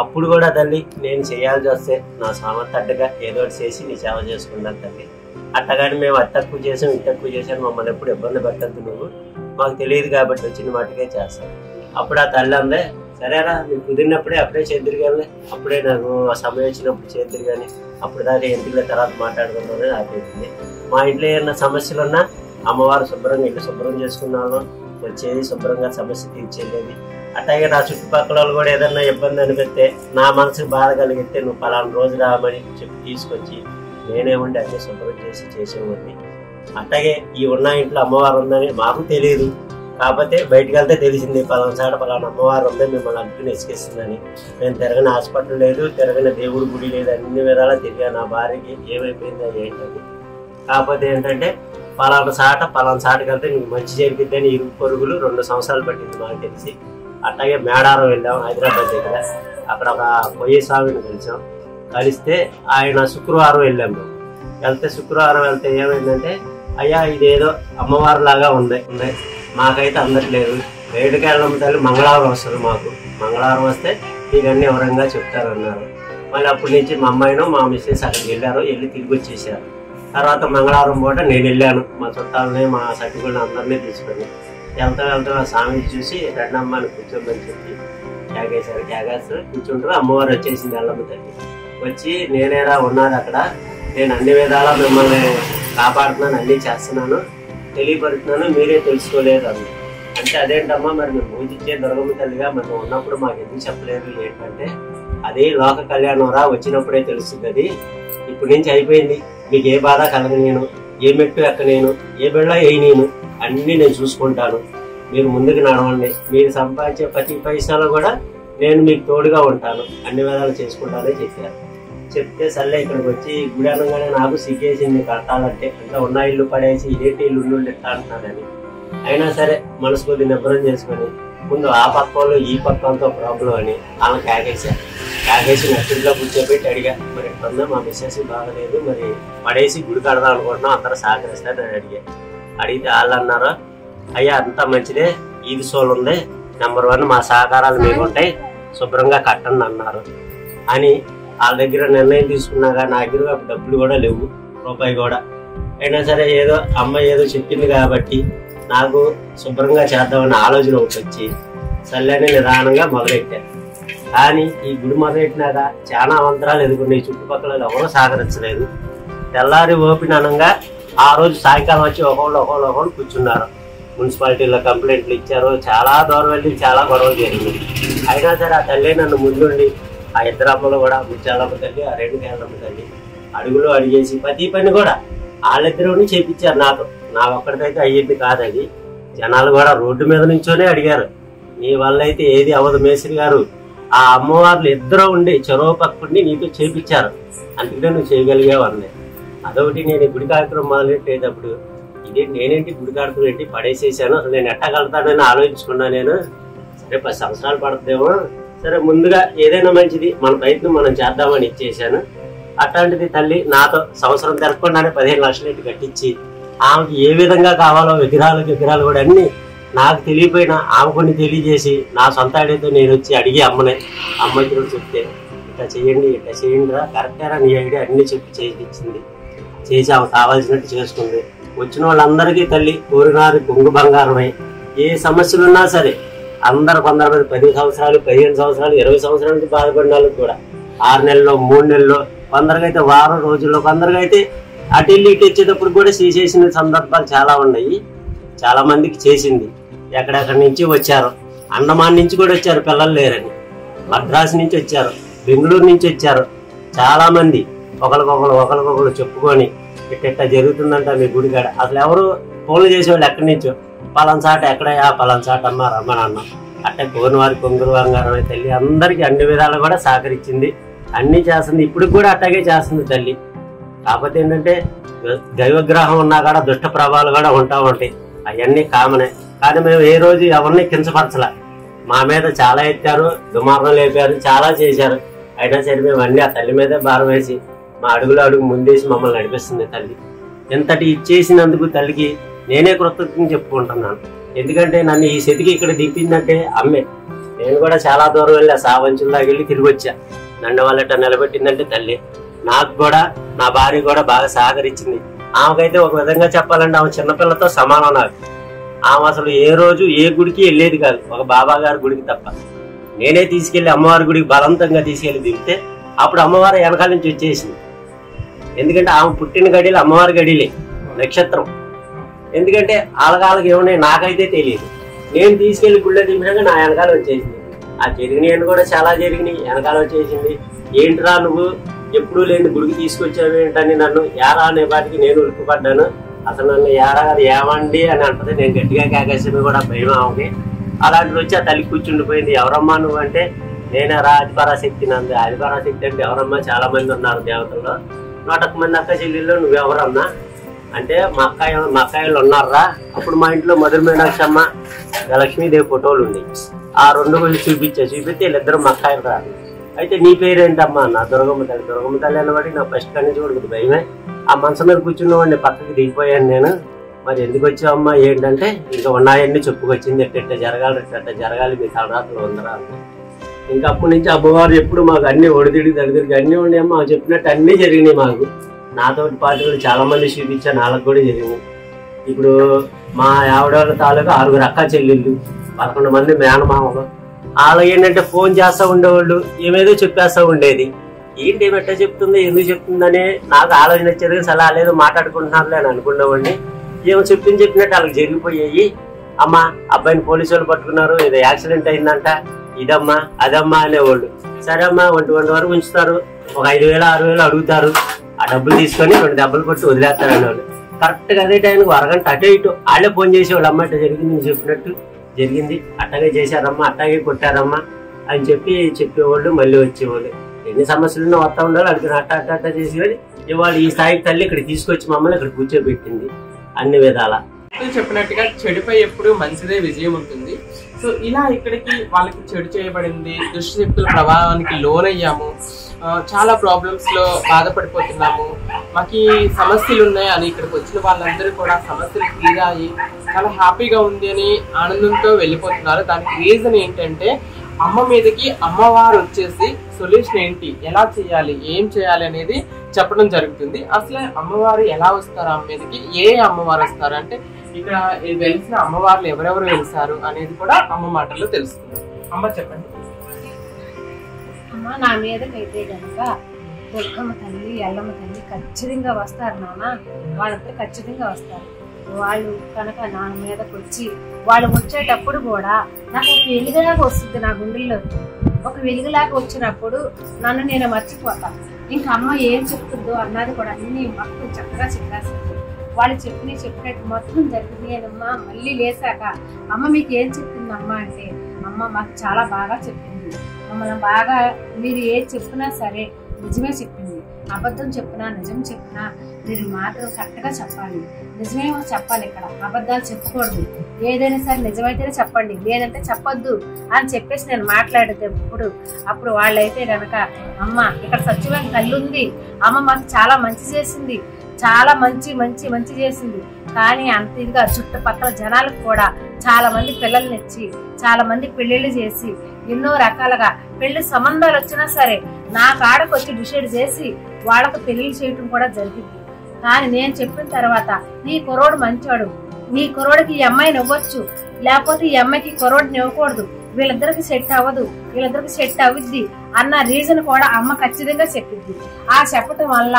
అప్పుడు కూడా తల్లి నేను చేయాల్సి వస్తే నా సామర్థ్యగా ఏదో చేసి నీ సేవ చేసుకుంటాను తల్లి. అట్టగాని మేము అది తక్కువ చేసాం ఇది తక్కువ చేసాను మమ్మల్ని ఎప్పుడు ఇబ్బంది పెట్టద్దు, నువ్వు మాకు తెలియదు కాబట్టి వచ్చిన మాటకే చేస్తాను. అప్పుడు ఆ తల్లి అందే, సరేరా మీరు కుదిరినప్పుడే అప్పుడే చేద్దరు కానీ, అప్పుడే నాకు సమయం వచ్చినప్పుడు చేద్దరు కానీ, అప్పుడు దాకా ఇంటిలో తర్వాత మాట్లాడుకుందామని ఆపేసింది. మా ఇంట్లో ఏమన్నా సమస్యలు ఉన్నా అమ్మవారు శుభ్రంగా ఇల్లు శుభ్రం చేసుకున్నాను, వచ్చేది శుభ్రంగా సమస్య తీర్చేది. అట్లాగే నా చుట్టుపక్కల వాళ్ళు కూడా ఏదన్నా ఇబ్బంది అనిపిస్తే, నా మనసుకు బాధ కలిగితే నువ్వు పలానా రోజు రామని చెప్పి తీసుకొచ్చి నేనేమంటే అన్నీ శుభ్రం చేసేవాడిని. అట్లాగే ఈ ఉన్న ఇంట్లో అమ్మవారు ఉందని మాకు తెలియదు. కాకపోతే బయటికి వెళ్తే తెలిసింది పలానా చాట పలానా అమ్మవారు ఉంది మిమ్మల్ని అంటుకుని ఇసుకిస్తుందని. నేను తిరగని హాస్పిటల్ లేదు, తిరగని దేవుడి గుడి లేదు, అన్ని విధాలా తిరిగా నా భార్యకి ఏమైపోయిందో ఏంటని. కాకపోతే ఏంటంటే పలానా చాటకి వెళ్తే నీకు మంచి జరిగిద్దని ఇరుగు పొరుగులు 2 సంవత్సరాలు పట్టింది మాకు తెలిసి. అట్లాగే మేడారం వెళ్ళాం హైదరాబాద్ దగ్గర, అక్కడ ఒక పొయ్యి స్వామిని కలిస్తే ఆయన శుక్రవారం వెళ్ళాం. వెళ్తే శుక్రవారం వెళ్తే ఏమైందంటే, అయ్యా ఇదేదో అమ్మవారి లాగా ఉన్నాయి మాకైతే అందట్లేదు, వేడుకెళ్ళడం తల్లి మంగళవారం వస్తుంది, మాకు మంగళవారం వస్తే ఇవన్నీ వివరంగా చెప్తారన్నారు. మళ్ళీ అప్పటి నుంచి మా అమ్మాయిను మా మిస్సెస్ అక్కడికి వెళ్ళి తిరిగి వచ్చేసారు. తర్వాత మంగళవారం పూట నేను వెళ్ళాను, మా చుట్టాలని మా సర్టిఫికెట్ అందరినీ తీసుకొని. వెళ్తా స్వామి చూసి రెండమ్మని కూర్చోమని చెప్పి క్యాగేసి కూర్చుంటారు. అమ్మవారు వచ్చేసింది ఎల్లమ్మ తల్లి. వచ్చి నేనేరా ఉన్నది అక్కడ, నేను అన్ని విధాలా మిమ్మల్ని కాపాడుతున్నాను, అన్నీ చేస్తున్నాను, తెలియపడుతున్నాను, మీరే తెలుసుకోలేదు అంది. అంటే అదేంటమ్మా మరి మేము పూజించే దుర్గమ్మ తల్లిగా మేము ఉన్నప్పుడు మాకు ఎందుకు చెప్పలేదు ఏంటంటే, అది లోక కళ్యాణంరా వచ్చినప్పుడే తెలుస్తుంది, అది ఇప్పటి నుంచి అయిపోయింది, మీకు ఏ బాధ కలగనేను, ఏ మెట్టు ఎక్కనేను, ఏ బిళ్ళ వేయనేను, అన్నీ నేను చూసుకుంటాను, మీరు ముందుకు నడవండి, మీరు సంపాదించే ప్రతి పైసాలో కూడా నేను మీకు తోడుగా ఉంటాను, అన్ని విధాలు చేసుకుంటానని చెప్పారు. చెప్తే సర్లే ఇక్కడికి వచ్చి గుడి అనగానే నాకు సిగ్గేసింది కట్టాలంటే, అంటే ఉన్న ఇల్లు పడేసి ఇదేంటి ఇల్లు ఎట్లా అంటున్నానని. అయినా సరే మనసు కొద్ది నిబ్బరం చేసుకొని ముందు ఆ పక్క వాళ్ళు ఈ పక్కలతో ప్రాబ్లం అని ఆమె క్యాగేసి నచ్చింట్లో కూర్చోబెట్టి అడిగా, మరి ఎట్లుందో మా మిస్సెస్ బాగలేదు, మరి పడేసి గుడి కడదాం అనుకుంటున్నాం, అందరూ సహకరిస్తారని అడిగితే వాళ్ళు అన్నారు, అయ్యా అంతా మంచిదే, ఈది సోలు ఉంది, నెంబర్ 1 మా సహకారాలు మీకు ఉంటాయి, శుభ్రంగా కట్టండి అన్నారు. అని వాళ్ళ దగ్గర నిర్ణయం తీసుకున్నాక నా దగ్గర డబ్బులు కూడా లేవు, రూపాయి కూడా. అయినా సరే ఏదో అమ్మాయి ఏదో చెప్పింది కాబట్టి నాకు శుభ్రంగా చేద్దామని ఆలోచన ఒకటి వచ్చి సర్లేని నిదానంగా మొదలెట్టాను. కానీ ఈ గుడి మొదలెట్టినాక చాలా అవంతరాలు ఎదుర్కొన్నాయి, చుట్టుపక్కల ఎవరూ సహకరించలేదు. తెల్లారి ఓపెన్ అనంగా ఆ రోజు సాయంకాలం వచ్చి ఒకళ్ళు కూర్చున్నారు. మున్సిపాలిటీలో కంప్లైంట్లు ఇచ్చారు, చాలా దూరం వెళ్ళి చాలా గొడవలు జరిగింది. అయినా సరే ఆ తల్లి నన్ను ముందుండి, ఆ ఇద్దరు అమ్మలు కూడా ముచ్చాలమ్మ తల్లి, ఆ రేణుకాయలమ్మ తల్లి అడుగులో అడిగేసి ప్రతి పని కూడా వాళ్ళిద్దరు చేపించారు నాతో. నా ఒక్కడికైతే అయ్యింది కాదు అది. జనాలు కూడా రోడ్డు మీద నుంచోనే అడిగారు, నీ వల్ల అయితే ఏది అవ్వదు మేస్త్రి గారు, ఆ అమ్మవార్లు ఇద్దరు ఉండి చెరువు పక్కుండి నీతో చేపించారు, అందుకనే నువ్వు చేయగలిగావు అన్నాయి. అదొకటి. నేను గుడి కార్యక్రమం మొదలెట్టేటప్పుడు ఇదే నేనేంటి గుడి కార్యక్రమం ఏంటి పడేసేసాను, అసలు నేను ఎట్టా కలుగుతానని ఆలోచించుకున్నా. నేను సరే 10 సంవత్సరాలు పడుతుందేమో, సరే ముందుగా ఏదైనా మంచిది మన ప్రయత్నం మనం చేద్దామని ఇచ్చేసాను. అట్లాంటిది తల్లి నాతో సంవత్సరం తెలపకుండానే 15 లక్షలు ఎట్టి కట్టించి ఆమెకి ఏ విధంగా కావాలో విగ్రహాలు కూడా అన్ని నాకు తెలియపోయినా ఆమె కొన్ని తెలియజేసి నా సొంత ఐడియాతో నేను వచ్చి అడిగి అమ్మకి చెప్తే ఇట్లా చేయండి రా, కరెక్టేరా నీ ఐడియా అన్ని చెప్పి చేయించింది. చేసి ఆమె కావాల్సినట్టు చేసుకుంది. వచ్చిన వాళ్ళందరికీ తల్లి కోరినారు కొంగు బంగారమై. ఏ సమస్యలు ఉన్నా సరే అందరు కొందరు 10 సంవత్సరాలు 15 సంవత్సరాలు 20 సంవత్సరాల నుంచి బాధపడిన వాళ్ళకి కూడా 6 నెలల్లో 3 నెలల్లో, కొందరికైతే వారం రోజుల్లో, కొందరికైతే అటు ఇటు వచ్చేటప్పుడు కూడా చేసిన సందర్భాలు చాలా ఉన్నాయి. చాలా మందికి చేసింది. ఎక్కడెక్కడి నుంచి వచ్చారు, అండమాన్ నుంచి కూడా వచ్చారు పిల్లలు లేరని, మద్రాసు నుంచి వచ్చారు, బెంగళూరు నుంచి వచ్చారు. చాలా మంది ఒకరికొకరు చెప్పుకొని ఇట్ట జరుగుతుందంట మీ గుడికాడ. అసలు ఎవరు ఫోన్లు చేసేవాళ్ళు ఎక్కడి నుంచో, పలానా ఎక్కడయా పలానా అమ్మ రమ్మని అన్నాం. అట్టే కోరినవారి కొంగురు బంగారం తల్లి అందరికీ అన్ని విధాలు కూడా సహకరించింది, అన్ని చేస్తుంది. ఇప్పుడు కూడా అట్టాగే చేస్తుంది తల్లి. కాకపోతే ఏంటంటే దైవగ్రహం ఉన్నా కూడా దుష్ట ప్రభావాలు కూడా ఉంటాయి, అవన్నీ కామనే. కానీ మేము ఏ రోజు ఎవరిని కించపరచలే. మా మీద చాలా ఎత్తారు, దుమారం లేపారు, చాలా చేశారు. అయినా సరే మేము అన్ని ఆ తల్లి మీదే భారం వేసి మా అడుగు ముందేసి మమ్మల్ని నడిపిస్తుంది తల్లి. ఎంతటి ఇచ్చేసినందుకు తల్లికి నేనే కృతజ్ఞత చెప్పుకుంటున్నాను. ఎందుకంటే నన్ను ఈ స్థితికి ఇక్కడ దింపిందంటే అమ్మే. నేను కూడా చాలా దూరం వెళ్ళా, సావంచుల్లాగా వెళ్ళి తిరిగి వచ్చా. నన్ను వాళ్ళట నిలబెట్టిందంటే తల్లి. నాకు కూడా నా భార్య కూడా బాగా సహకరించింది. ఆమెకైతే ఒక విధంగా చెప్పాలంటే ఆమె చిన్నపిల్లతో సమానం. నాకు ఆమె అసలు ఏ రోజు ఏ గుడికి వెళ్ళేది కాదు, ఒక బాబా గారి గుడికి తప్ప. నేనే తీసుకెళ్లి అమ్మవారి గుడికి బలవంతంగా తీసుకెళ్లి దిగితే అప్పుడు అమ్మవారి వెనకాల నుంచి వచ్చేసింది. ఎందుకంటే ఆమె పుట్టిన గడియలు అమ్మవారి గడియలే, నక్షత్రం. ఎందుకంటే ఆలగాళ్ళకి ఏమన్నాయి నాకైతే తెలియదు. నేను తీసుకెళ్లి గుళ్ళో దింపినాక నా వెనకాల వచ్చేసింది. ఆ జరిగినాయని కూడా చాలా జరిగినాయి, వెనకాల వచ్చేసింది. ఏంటిరా నువ్వు ఎప్పుడూ లేని గుడికి తీసుకొచ్చావు ఏంటని నన్ను యారా అనే వాటికి నేను ఉలిక్కిపడ్డాను. అసలు నన్ను ఏమండి అని అంటది. నేను గట్టిగా కేకేసింది కూడా భయం ఆమెకి. అలాంటి వచ్చి ఆ తల్లి కూర్చుండిపోయింది. ఎవరమ్మా నువ్వు అంటే నేనేరా ఆదిపరాశక్తి నంది. ఆదిపరాశక్తి అంటే ఎవరమ్మా, చాలా మంది ఉన్నారు దేవతల్లో, 101 మంది అక్క చెల్లెళ్ళు, నువ్వెవరన్నా అంటే మా అక్కాయిలు ఉన్నారా. అప్పుడు మా ఇంట్లో మధుర మీనాక్షమ్మ లక్ష్మీదేవి ఫోటోలు ఉన్నాయి. ఆ 2 చూపిస్తే వీళ్ళిద్దరు మా అక్కాయిలు రాదు. అయితే నీ పేరేంటమ్మా అన్న. దుర్గమ్మ తల్లి. దుర్గమ్మ తల్లి అన్నవాడికి నా ఫస్ట్ కన్నీ చూడదు భయమే. ఆ మనసు మీద కూర్చున్నవాడిని పక్కకి దిగిపోయాను నేను. మరి ఎందుకు వచ్చావమ్మా ఏంటంటే ఇంకా ఉన్నాయన్నీ చెప్పుకొచ్చింది. ఎట్ట జరగాలి మీ తలరాత్రులు ఉందరా అంటే. ఇంకా అప్పటి నుంచి అమ్మవారు ఎప్పుడు మాకు అన్ని ఒడిదిడి దడిదిడికి అన్నీ ఉండేమ్మా చెప్పినట్టు అన్నీ జరిగినాయి మాకు. నాతో పాటు చాలా మంది చూపించా, వాళ్ళకి కూడా జరిగినాయి. ఇప్పుడు మా ఆవిడ తాలూకా 6 అక్క చెల్లెళ్ళు, 11 మంది మేనమామలు. వాళ్ళు ఏంటంటే ఫోన్ చేస్తూ ఉండేవాళ్ళు, ఏమేదో చెప్పేస్తూ ఉండేది. ఏంటి ఏమెట్టా చెప్తుంది, ఎందుకు చెప్తుందని నాకు ఆలోచన వచ్చేది. అలా లేదో మాట్లాడుకుంటున్నారులే అని అనుకునేవాడిని. ఏమో చెప్పినట్టు వాళ్ళకి జరిగిపోయాయి. అమ్మ అబ్బాయిని పోలీసు వాళ్ళు పట్టుకున్నారు, ఏదో యాక్సిడెంట్ అయిందంట, ఇదమ్మా అదమ్మా అనేవాళ్ళు. సరే అమ్మా 1 వరకు ఉంచుతారు, ఒక 5,000 6,000 అడుగుతారు. ఆ డబ్బులు తీసుకొని 2 దెబ్బలు కొట్టి వదిలేస్తారు అనేవాళ్ళు. కరెక్ట్గా అదే టైంకి అరగంట అటు ఇటు వాళ్ళే ఫోన్ చేసేవాళ్ళు. అమ్మ అట్లా జరిగింది, నేను చెప్పినట్టు జరిగింది, అట్టగే చేశారమ్మా, అట్టాగే కొట్టారమ్మా అని చెప్పేవాళ్ళు. మళ్ళీ వచ్చేవాళ్ళు. ఎన్ని సమస్యలున్నా వస్తూ ఉండాలి. అడిగిన అట్ట చేసేవాళ్ళు. ఇవాళ ఈ స్థాయికి తల్లి ఇక్కడ తీసుకొచ్చి మమ్మల్ని ఇక్కడ కూర్చోబెట్టింది అన్ని విధాల. చెప్పినట్టుగా చెడుపై ఎప్పుడు మంచిదే విజయం ఉంటుంది. సో ఇలా ఇక్కడికి వాళ్ళకి చెడు చేయబడింది, దుష్టశక్తుల ప్రభావానికి లోనయ్యాము, చాలా ప్రాబ్లమ్స్ లో బాధపడిపోతున్నాము, మాకు సమస్యలు ఉన్నాయి అని ఇక్కడికి వచ్చిన వాళ్ళందరూ కూడా సమస్యలు తీరాయి చాలా హ్యాపీగా ఉంది అని ఆనందంతో వెళ్ళిపోతున్నారు. దానికి రీజన్ ఏంటంటే అమ్మ మీదకి అమ్మవారు వచ్చేసి సొల్యూషన్ ఏంటి, ఎలా చేయాలి, ఏం చేయాలి అనేది చెప్పడం జరుగుతుంది. అసలు అమ్మవారు ఎలా వస్తారు అమ్మ మీదకి, ఏ అమ్మవారు వస్తారు అంటే ఇక్కడ వెలిసిన అమ్మవార్లు ఎవరెవరు వెలిసారు అనేది కూడా అమ్మ మాటల్లో తెలుస్తుంది. అమ్మ చెప్పండి. అమ్మ నా మీదకైతే కనుక దుర్గమ్మ తల్లి, ఎల్లమ్మ తల్లి ఖచ్చితంగా వస్తారు నాన్న. వాళ్ళంతా ఖచ్చితంగా వస్తారు. వాళ్ళు కనుక నా మీదకి వచ్చి వాళ్ళు వచ్చేటప్పుడు కూడా నాకు ఒక వెలుగులాగా వస్తుంది. నా గుండెల్లో ఒక వెలుగులాగా వచ్చినప్పుడు నన్ను నేను మర్చిపోతాను. ఇంకా అమ్మ ఏం చెప్తుందో అన్నది కూడా అన్ని మొత్తం చక్కగా చెప్పేస్తుంది. వాళ్ళు చెప్పినట్టు మొత్తం జరిగింది అనమ్మా. మళ్ళీ లేసాక అమ్మ మీకు ఏం చెప్పింది అమ్మ అంటే, అమ్మ మాకు చాలా బాగా చెప్పింది, మమ్మల్ని బాగా మీరు ఏది చెప్పినా సరే నిజమే చెప్పింది, అబద్ధం చెప్పినా నిజం చెప్పినా మీరు మాత్రం కరెక్ట్గా చెప్పాలి, నిజమేమో చెప్పాలి, ఇక్కడ అబద్ధాలు చెప్పకూడదు, ఏదైనా సరే నిజమైతేనే చెప్పండి, లేదంటే చెప్పొద్దు అని చెప్పేసి నేను మాట్లాడితే అప్పుడు వాళ్ళైతే కనుక అమ్మ ఇక్కడ సత్యమైన తల్లి ఉంది, అమ్మ మాకు చాలా మంచి చేసింది, చాలా మంచి చేసింది. కానీ అంత ఇదిగా చుట్టుపక్కల జనాలకు కూడా చాలా మంది పిల్లల్ని ఇచ్చి చాలా మంది పెళ్లిళ్ళు చేసి ఎన్నో రకాలుగా పెళ్లి సంబంధాలు వచ్చినా సరే నా కాడకు వచ్చి డిసైడ్ చేసి వాళ్ళకు పెళ్లిళ్ళు చేయటం కూడా జరిగింది. కానీ నేను చెప్పిన తర్వాత నీ కుర్రోడు మంచోడు, నీ కుర్రోడికి ఈ అమ్మాయిని ఇవ్వచ్చు, లేకపోతే ఈ అమ్మాయికి కుర్రోడిని ఇవ్వకూడదు, వీళ్ళిద్దరికి సెట్ అవ్వదు, వీళ్ళిద్దరికి సెట్ అవ్విద్ది అన్న రీజన్ కూడా అమ్మ ఖచ్చితంగా చెప్పింది. ఆ చెప్పటం వల్ల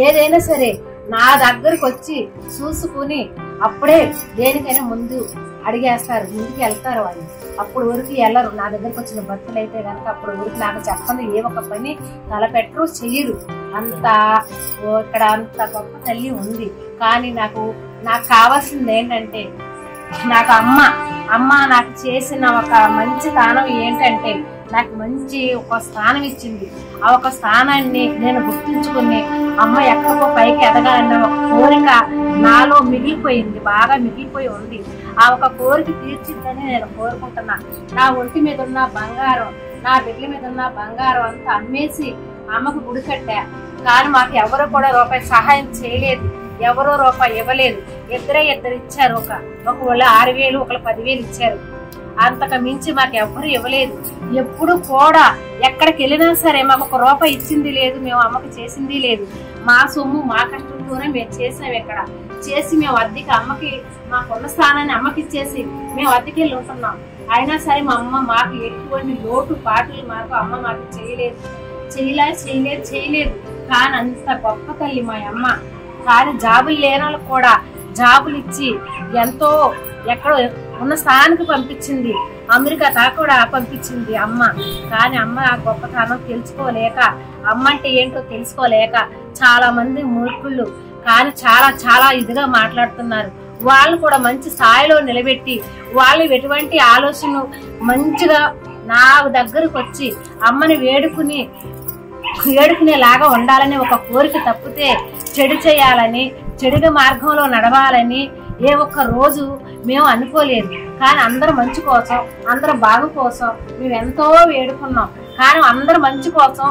ఏదైనా సరే నా దగ్గరకు వచ్చి చూసుకుని అప్పుడే దేనికైనా ముందు అడిగేస్తారు, ముందుకు వెళ్తారు వాళ్ళు. అప్పుడు వరకు వెళ్ళరు. నా దగ్గరకు వచ్చిన భర్తలు అయితే కనుక అప్పుడు వరకు నాకు చెప్పండి ఏ ఒక్క పని తలపెట్టరు, చెయ్యరు. ఇక్కడ అంత గొప్ప తల్లి ఉంది. కానీ నాకు కావాల్సింది ఏంటంటే నాకు అమ్మ నాకు చేసిన ఒక మంచి స్థానం ఏంటంటే నాకు మంచి ఒక స్థానం ఇచ్చింది. ఆ ఒక స్థానాన్ని నేను గుర్తుంచుకుని అమ్మ ఎక్కడికో పైకి ఎదగాలన్న ఒక కోరిక నాలో మిగిలిపోయింది, బాగా మిగిలిపోయి ఉంది. ఆ ఒక కోరిక తీర్చిద్దని నేను కోరుకుంటున్నా. నా ఒంటి మీద ఉన్న బంగారం, నా బిడ్డల మీద ఉన్న బంగారం అంతా అమ్మేసి అమ్మకు గుడి కట్టా. కానీ మాకు ఎవరు కూడా రూపాయి సహాయం చేయలేదు, ఎవరో రూపాయి ఇవ్వలేదు. ఇద్దరు ఇచ్చారు. ఒకళ్ళు 6,000, ఒకళ్ళు 10,000 ఇచ్చారు. అంతకు మించి మాకు ఎవ్వరు ఇవ్వలేదు. ఎప్పుడు కూడా ఎక్కడికి వెళ్ళినా సరే మాకు ఒక రూపాయి ఇచ్చింది లేదు, మేము అమ్మకి చేసింది లేదు. మా సొమ్ము మా కష్టంతోనే మేము చేసాం. ఇక్కడ చేసి మేము అద్దెకి అమ్మకి మాకున్న స్థానాన్ని అమ్మకి ఇచ్చేసి మేము అద్దెకి వెళ్ళి ఉంటున్నాం. అయినా సరే మా అమ్మ మాకు ఎటువంటి లోటు పాటలు అమ్మ మాకు చేయలేదు. కానీ అంత గొప్ప తల్లి మా అమ్మ. కానీ జాబులు లేని వాళ్ళకి కూడా జాబులు ఇచ్చి ఎంతో ఎక్కడో ఉన్న స్థానానికి పంపించింది, అమెరికా దాకా కూడా పంపించింది అమ్మ. కానీ అమ్మ ఆ గొప్పతనం తెలుసుకోలేక, అమ్మ అంటే ఏంటో తెలుసుకోలేక చాలా మంది మూర్ఖుళ్ళు కానీ చాలా చాలా ఇదిగా మాట్లాడుతున్నారు. వాళ్ళు కూడా మంచి స్థాయిలో నిలబెట్టి వాళ్ళు ఎటువంటి ఆలోచన మంచిగా నా దగ్గరకు వచ్చి అమ్మని వేడుకునేలాగా ఉండాలని ఒక కోరిక తప్పితే చెడు చేయాలని, చెడుగా మార్గంలో నడవాలని ఏ ఒక్క రోజు మేము అనుకోలేదు. కానీ అందరు మంచి కోసం, అందరు బాగు కోసం మేము ఎంతో వేడుకున్నాం. కానీ అందరు మంచి కోసం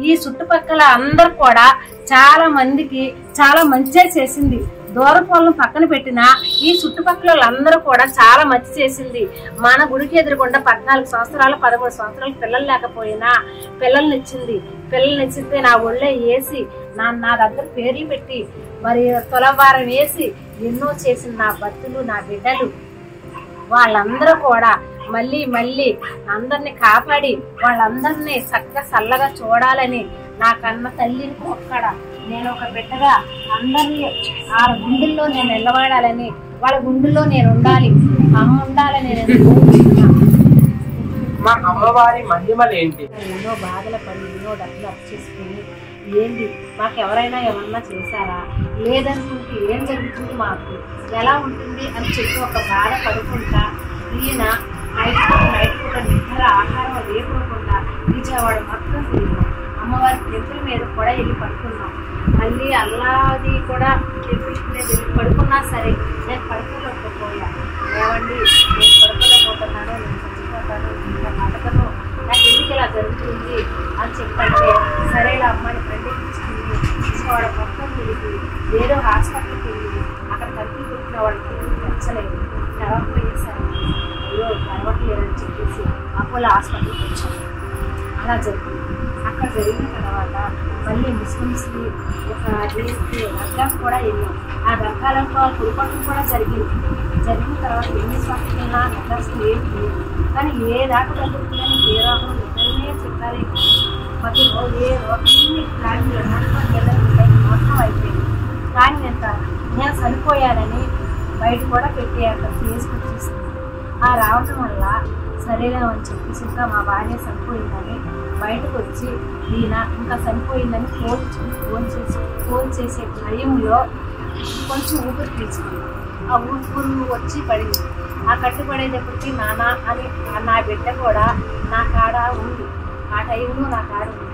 ఈ చుట్టుపక్కల అందరు కూడా చాలా మందికి చాలా మంచి చేసింది. దూరపు వాళ్ళని పక్కన పెట్టినా ఈ చుట్టుపక్కల వాళ్ళందరూ కూడా చాలా మంచి చేసింది. మన గుడికి ఎదురుకుండా 14 సంవత్సరాలు 13 సంవత్సరాలు పిల్లలు లేకపోయినా పిల్లల్నిచ్చింది. పిల్లల్నిచ్చితే నా ఒళ్ళే వేసి నా దగ్గర పేర్లు పెట్టి మరి తులవారం వేసి ఎన్నో చేసింది. నా భర్తలు, నా బిడ్డలు వాళ్ళందరూ కూడా మళ్ళీ అందరిని కాపాడి వాళ్ళందరినీ చక్కగా చల్లగా చూడాలని నా కన్న తల్లిని ఒక్కడ నేను ఒక బిడ్డగా అందరినీ ఆ గుండెల్లో నేను నిలబడాలని, వాళ్ళ గుండెల్లో నేను ఉండాలి, అమ్మ ఉండాలని నేను మా అమ్మవారి మహిమలు ఏంటి? ఎన్నో బాధల పడి ఎన్నో డబ్బులు అప్పు చేసుకుని ఏంటి మాకు ఎవరైనా ఏమన్నా చేశారా, లేదనుకుంటే ఏం జరుగుతుంది, మాకు ఎలా ఉంటుంది అని చెప్పి ఒక బాధ పడుకుంటా ఈయన నైట్ పూట నిద్ర ఆహారం లేకుండా విజయవాడ మొత్తం తిరిగాం. అమ్మవారి టెంపుల్ మీద కూడా వెళ్ళి పడుకున్నాం. మళ్ళీ అల్లాది కూడా టెంపుల్ మీద వెళ్ళి పడుకున్నా సరే నేను పడుకోలేకపోయా. ఏమండి నేను పడుకోలేకపోతున్నాను, నేను చచ్చిపోతాను, ఇంకా బతకను, నాకు ఎందుకు ఇలా జరుగుతుంది అని చెప్పంటే సరేలా అమ్మాయిని ఖండించుకుంది. విజయవాడ మొత్తం తిరిగి ఏదో హాస్పిటల్కి వెళ్ళి అక్కడ తగ్గి పుట్టిన వాళ్ళకి నచ్చలేదు. తర్వాత పోయేసరికి అయ్యో పర్వట్లేదని చెప్పేసి అపోలో హాస్పిటల్కి వచ్చాను. అలా జరిగింది. అక్కడ జరిగిన తర్వాత మళ్ళీ ముస్లిమ్స్కి ఒక దర్గాకు కూడా వెళ్ళాం. ఆ దర్గాలకు వాళ్ళ కుటుంబం కూడా జరిగింది. జరిగిన తర్వాత ఎన్ని స్వామికైనా నగర్స్కి ఏంటి కానీ ఏ దాకా తగ్గుతుందని ఏ రోగం ఇద్దరినే చెప్పారే. ప్రతి రోజు ఏ రోగాన్ని ప్లాన్లు మొత్తం అయిపోయింది. కానీ నేను చనిపోయానని బయట కూడా పెట్టి అక్కడ ఫేస్బుక్ తీసుకుంది. ఆ రావటం వల్ల సరేగా అని చెప్పేసి ఇంకా మా భార్య చనిపోయిందని బయటకు వచ్చి ఈయన ఇంకా చనిపోయిందని ఫోన్ చేసే టైంలో కొంచెం ఊపిరి పీల్చుకుంది. ఆ ఊపిరి వచ్చి పడింది. ఆ కట్టుబడేటప్పటికి నాన్న అని నా బిడ్డ కూడా నా కాడ ఉంది. ఆ టైంలో నా కాడ ఉంది.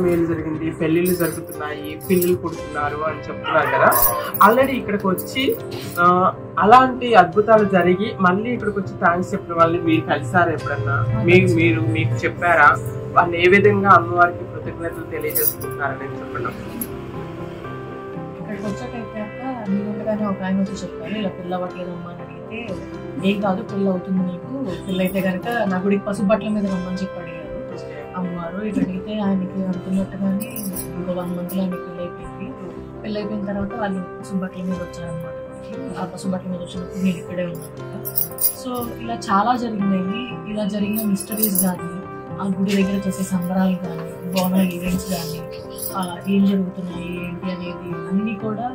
మేలు జరిగింది, పెళ్లిళ్ళు జరుగుతున్నాయి, పిల్లలు పుడుతున్నారు అని చెప్తున్నారు కదా. ఆల్రెడీ ఇక్కడికి వచ్చి అలాంటి అద్భుతాలు జరిగి మళ్ళీ ఇక్కడికి వచ్చి థ్యాంక్స్ చెప్పిన వాళ్ళని మీరు కలిసారా ఎప్పుడన్నా? మీకు చెప్పారా? వాళ్ళు ఏ విధంగా అమ్మవారికి కృతజ్ఞతలు తెలియజేసుకుంటున్నారని చెప్పడం? ఇక్కడికి వచ్చాక నేను ఒక ఆయన వచ్చి చెప్పాను, ఇలా పిల్ల అవ్వట్లేదమ్మా అని అడిగితే ఏం కాదు పిల్ల అవుతుంది నీకు, పిల్ల అయితే కనుక నా గుడికి పసుపు బట్టల మీద రమ్మని చెప్పి అడిగారు అమ్మవారు. ఇటు అడిగితే ఆయనకి అనుకున్నట్టుగానే ఇంకో 1 monthలో ఆయనకి పెళ్ళి అయిపోయింది. పెళ్ళి అయిపోయిన తర్వాత వాళ్ళు పసుపు బట్టల మీద వచ్చారనమాట. ఆ పసుపు బట్టల మీద వచ్చినప్పుడు నేను ఇక్కడే ఉన్నాను. సో ఇలా చాలా జరిగినాయి. ఇలా జరిగిన మిస్టరీస్ కానీ, ఆ గుడి దగ్గర చేసే సంబరాలు కానీ, బోనాల ఈవెంట్స్ కానీ, ఏం జరుగుతున్నాయి ఏంటి అనేది అన్నీ కూడా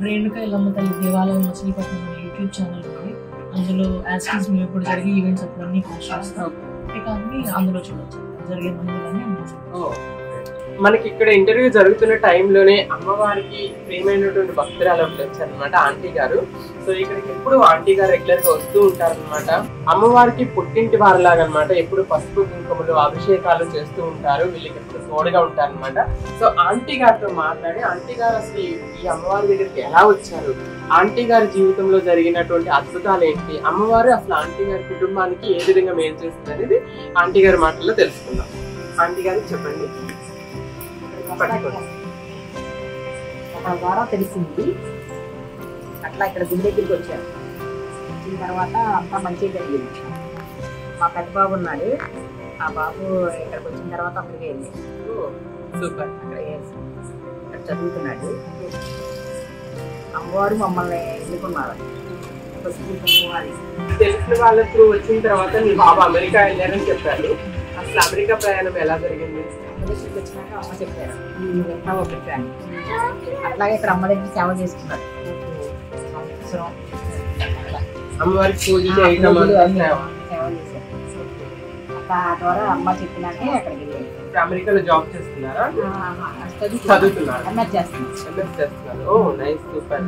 రేణుక ఎల్లమ్మ తల్లి దేవాలయం మచిలీపట్నం అనే యూట్యూబ్ ఛానల్ ఉంది. అందులో యాస్టీస్ మేము ఇప్పుడు జరిగే ఈవెంట్స్ అప్పుడు అన్ని పోస్ట్ చేస్తాం. ఇక అన్ని అందులో చూడొచ్చు, జరిగే మందులన్నీ అందులో. మనకి ఇక్కడ ఇంటర్వ్యూ జరుగుతున్న టైంలోనే అమ్మవారికి ప్రియమైనటువంటి భక్తురాలు ఒకటి వచ్చారనమాట, ఆంటీ గారు. సో ఇక్కడికి ఎప్పుడు ఆంటీ గారు రెగ్యులర్ గా వస్తూ ఉంటారనమాట. అమ్మవారికి పుట్టింటి వారిలాగా అనమాట. ఎప్పుడు పసుపు కుంకుమలు అభిషేకాలు చేస్తూ ఉంటారు. వీళ్ళకి ఎప్పుడు తోడుగా ఉంటారనమాట. సో ఆంటీ గారితో మాట్లాడి ఆంటీ గారు అసలు ఈ అమ్మవారి దగ్గరికి ఎలా వచ్చారు, ఆంటీ గారి జీవితంలో జరిగినటువంటి అద్భుతాలు ఏంటి, అమ్మవారు అసలు ఆంటీ గారి కుటుంబానికి ఏ విధంగా మేలు చేస్తుంది అనేది ఆంటీ గారి మాటల్లో తెలుసుకుందాం. ఆంటీ గారికి చెప్పండి. ద్వారా తెలిసింది. అట్లా ఇక్కడ గుడి దగ్గరికి వచ్చారు. వచ్చిన తర్వాత అంతా మంచిగా జరిగింది. మా పెద్ద బాబు ఉన్నాడు. ఆ బాబు ఇక్కడికి వచ్చిన తర్వాత అక్కడికి వెళ్ళి ఇక్కడ చదువుతున్నాడు. అమ్మవారు మమ్మల్ని ఎన్నుకున్నారు. తెలిసిన వాళ్ళ త్రూ వచ్చిన తర్వాత మీ బాబు అమెరికా వెళ్ళారని చెప్పారు. అసలు అమెరికా ప్రయాణం ఎలా జరిగింది? అమెరికాకి వచ్చినాక అమ్మ చెప్పారు వెళ్తా ఒకటి. అట్లాగే ఇక్కడ అమ్మ దగ్గర సేవ చేసుకున్నాడు. అమ్మవారికి పూజ సేవ చేశారు. ఆ ద్వారా అమ్మ చెప్పినాకే అక్కడికి వెళ్ళారు. ఇప్పుడు అమెరికాలో జాబ్ చేస్తున్నారా? చదువుతున్నారు. ఎంఎస్ చేస్తున్నాను. ఎంఎస్ చేస్తున్నారు. ఓ నైస్, సూపర్.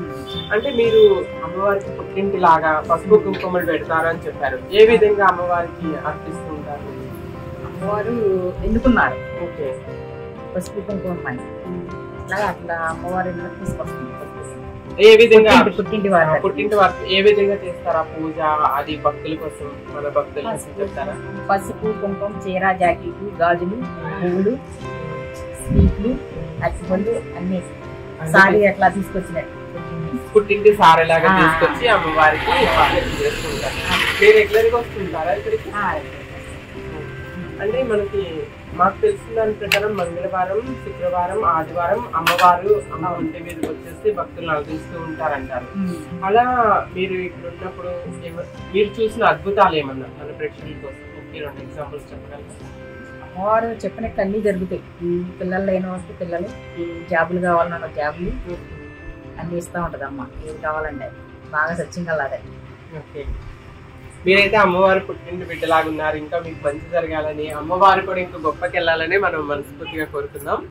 అంటే మీరు అమ్మవారికి పుట్టింటి లాగా పసుపు కుంకుమలు పెడతారు అని చెప్పారు. ఏ విధంగా అమ్మవారికి అర్పిస్తుంటారు? అమ్మవారు ఎన్నుకున్నారు. ఓకే. పసుపు కుంకుమ అని అట్లా అమ్మవారి తీసుకొస్తుంది. ఏ విధంగా పుట్టింటి వారు పుట్టింటి వారికి ఏ విధంగా చేస్తారా పూజ? అది భక్తుల కోసం, మన భక్తుల కోసం చెప్తారా? పసుపు కుంకుమ, చీర, జాకెట్లు, గాజులు, పువ్వులు, స్వీట్లు, అరటిపళ్ళు అన్ని సారీ అట్లా తీసుకొచ్చినాయి. పుట్టింటి సారెలాగా తీసుకొచ్చి అమ్మవారికి చేసుకుంటారు. మీరు రెగ్యులర్ గా వస్తుంటారా ఇక్కడికి? అంటే మనకి మాకు తెలిసిన దాని ప్రకారం మంగళవారం, శుక్రవారం, ఆదివారం అమ్మవారు అమ్మ ఒంటి మీదకి వచ్చేసి భక్తులను అలరిస్తూ ఉంటారంటారు. అలా మీరు ఇక్కడ ఉన్నప్పుడు మీరు చూసిన అద్భుతాలు ఏమన్నా మన ప్రేక్షకుల కోసం 2 ఎగ్జాంపుల్స్ చెప్పగలరా? అమ్మవారు చెప్పినట్టు అన్ని జరుగుతాయి. పిల్లలు లేని వరకు పిల్లలు, జాబులు కావాలన్న జాబులు అన్ని ఇస్తూ ఉంటది అమ్మ. ఏది కావాలంటే బాగా సత్యంగా లాగా. ఓకే. మీరైతే అమ్మవారు పుట్టింటి బిడ్డలాగా ఉన్నారు. ఇంకా మీకు మంచి జరగాలని, అమ్మవారు కూడా ఇంకా గొప్పకి వెళ్ళాలని మనం మనస్ఫూర్తిగా కోరుకుందాం.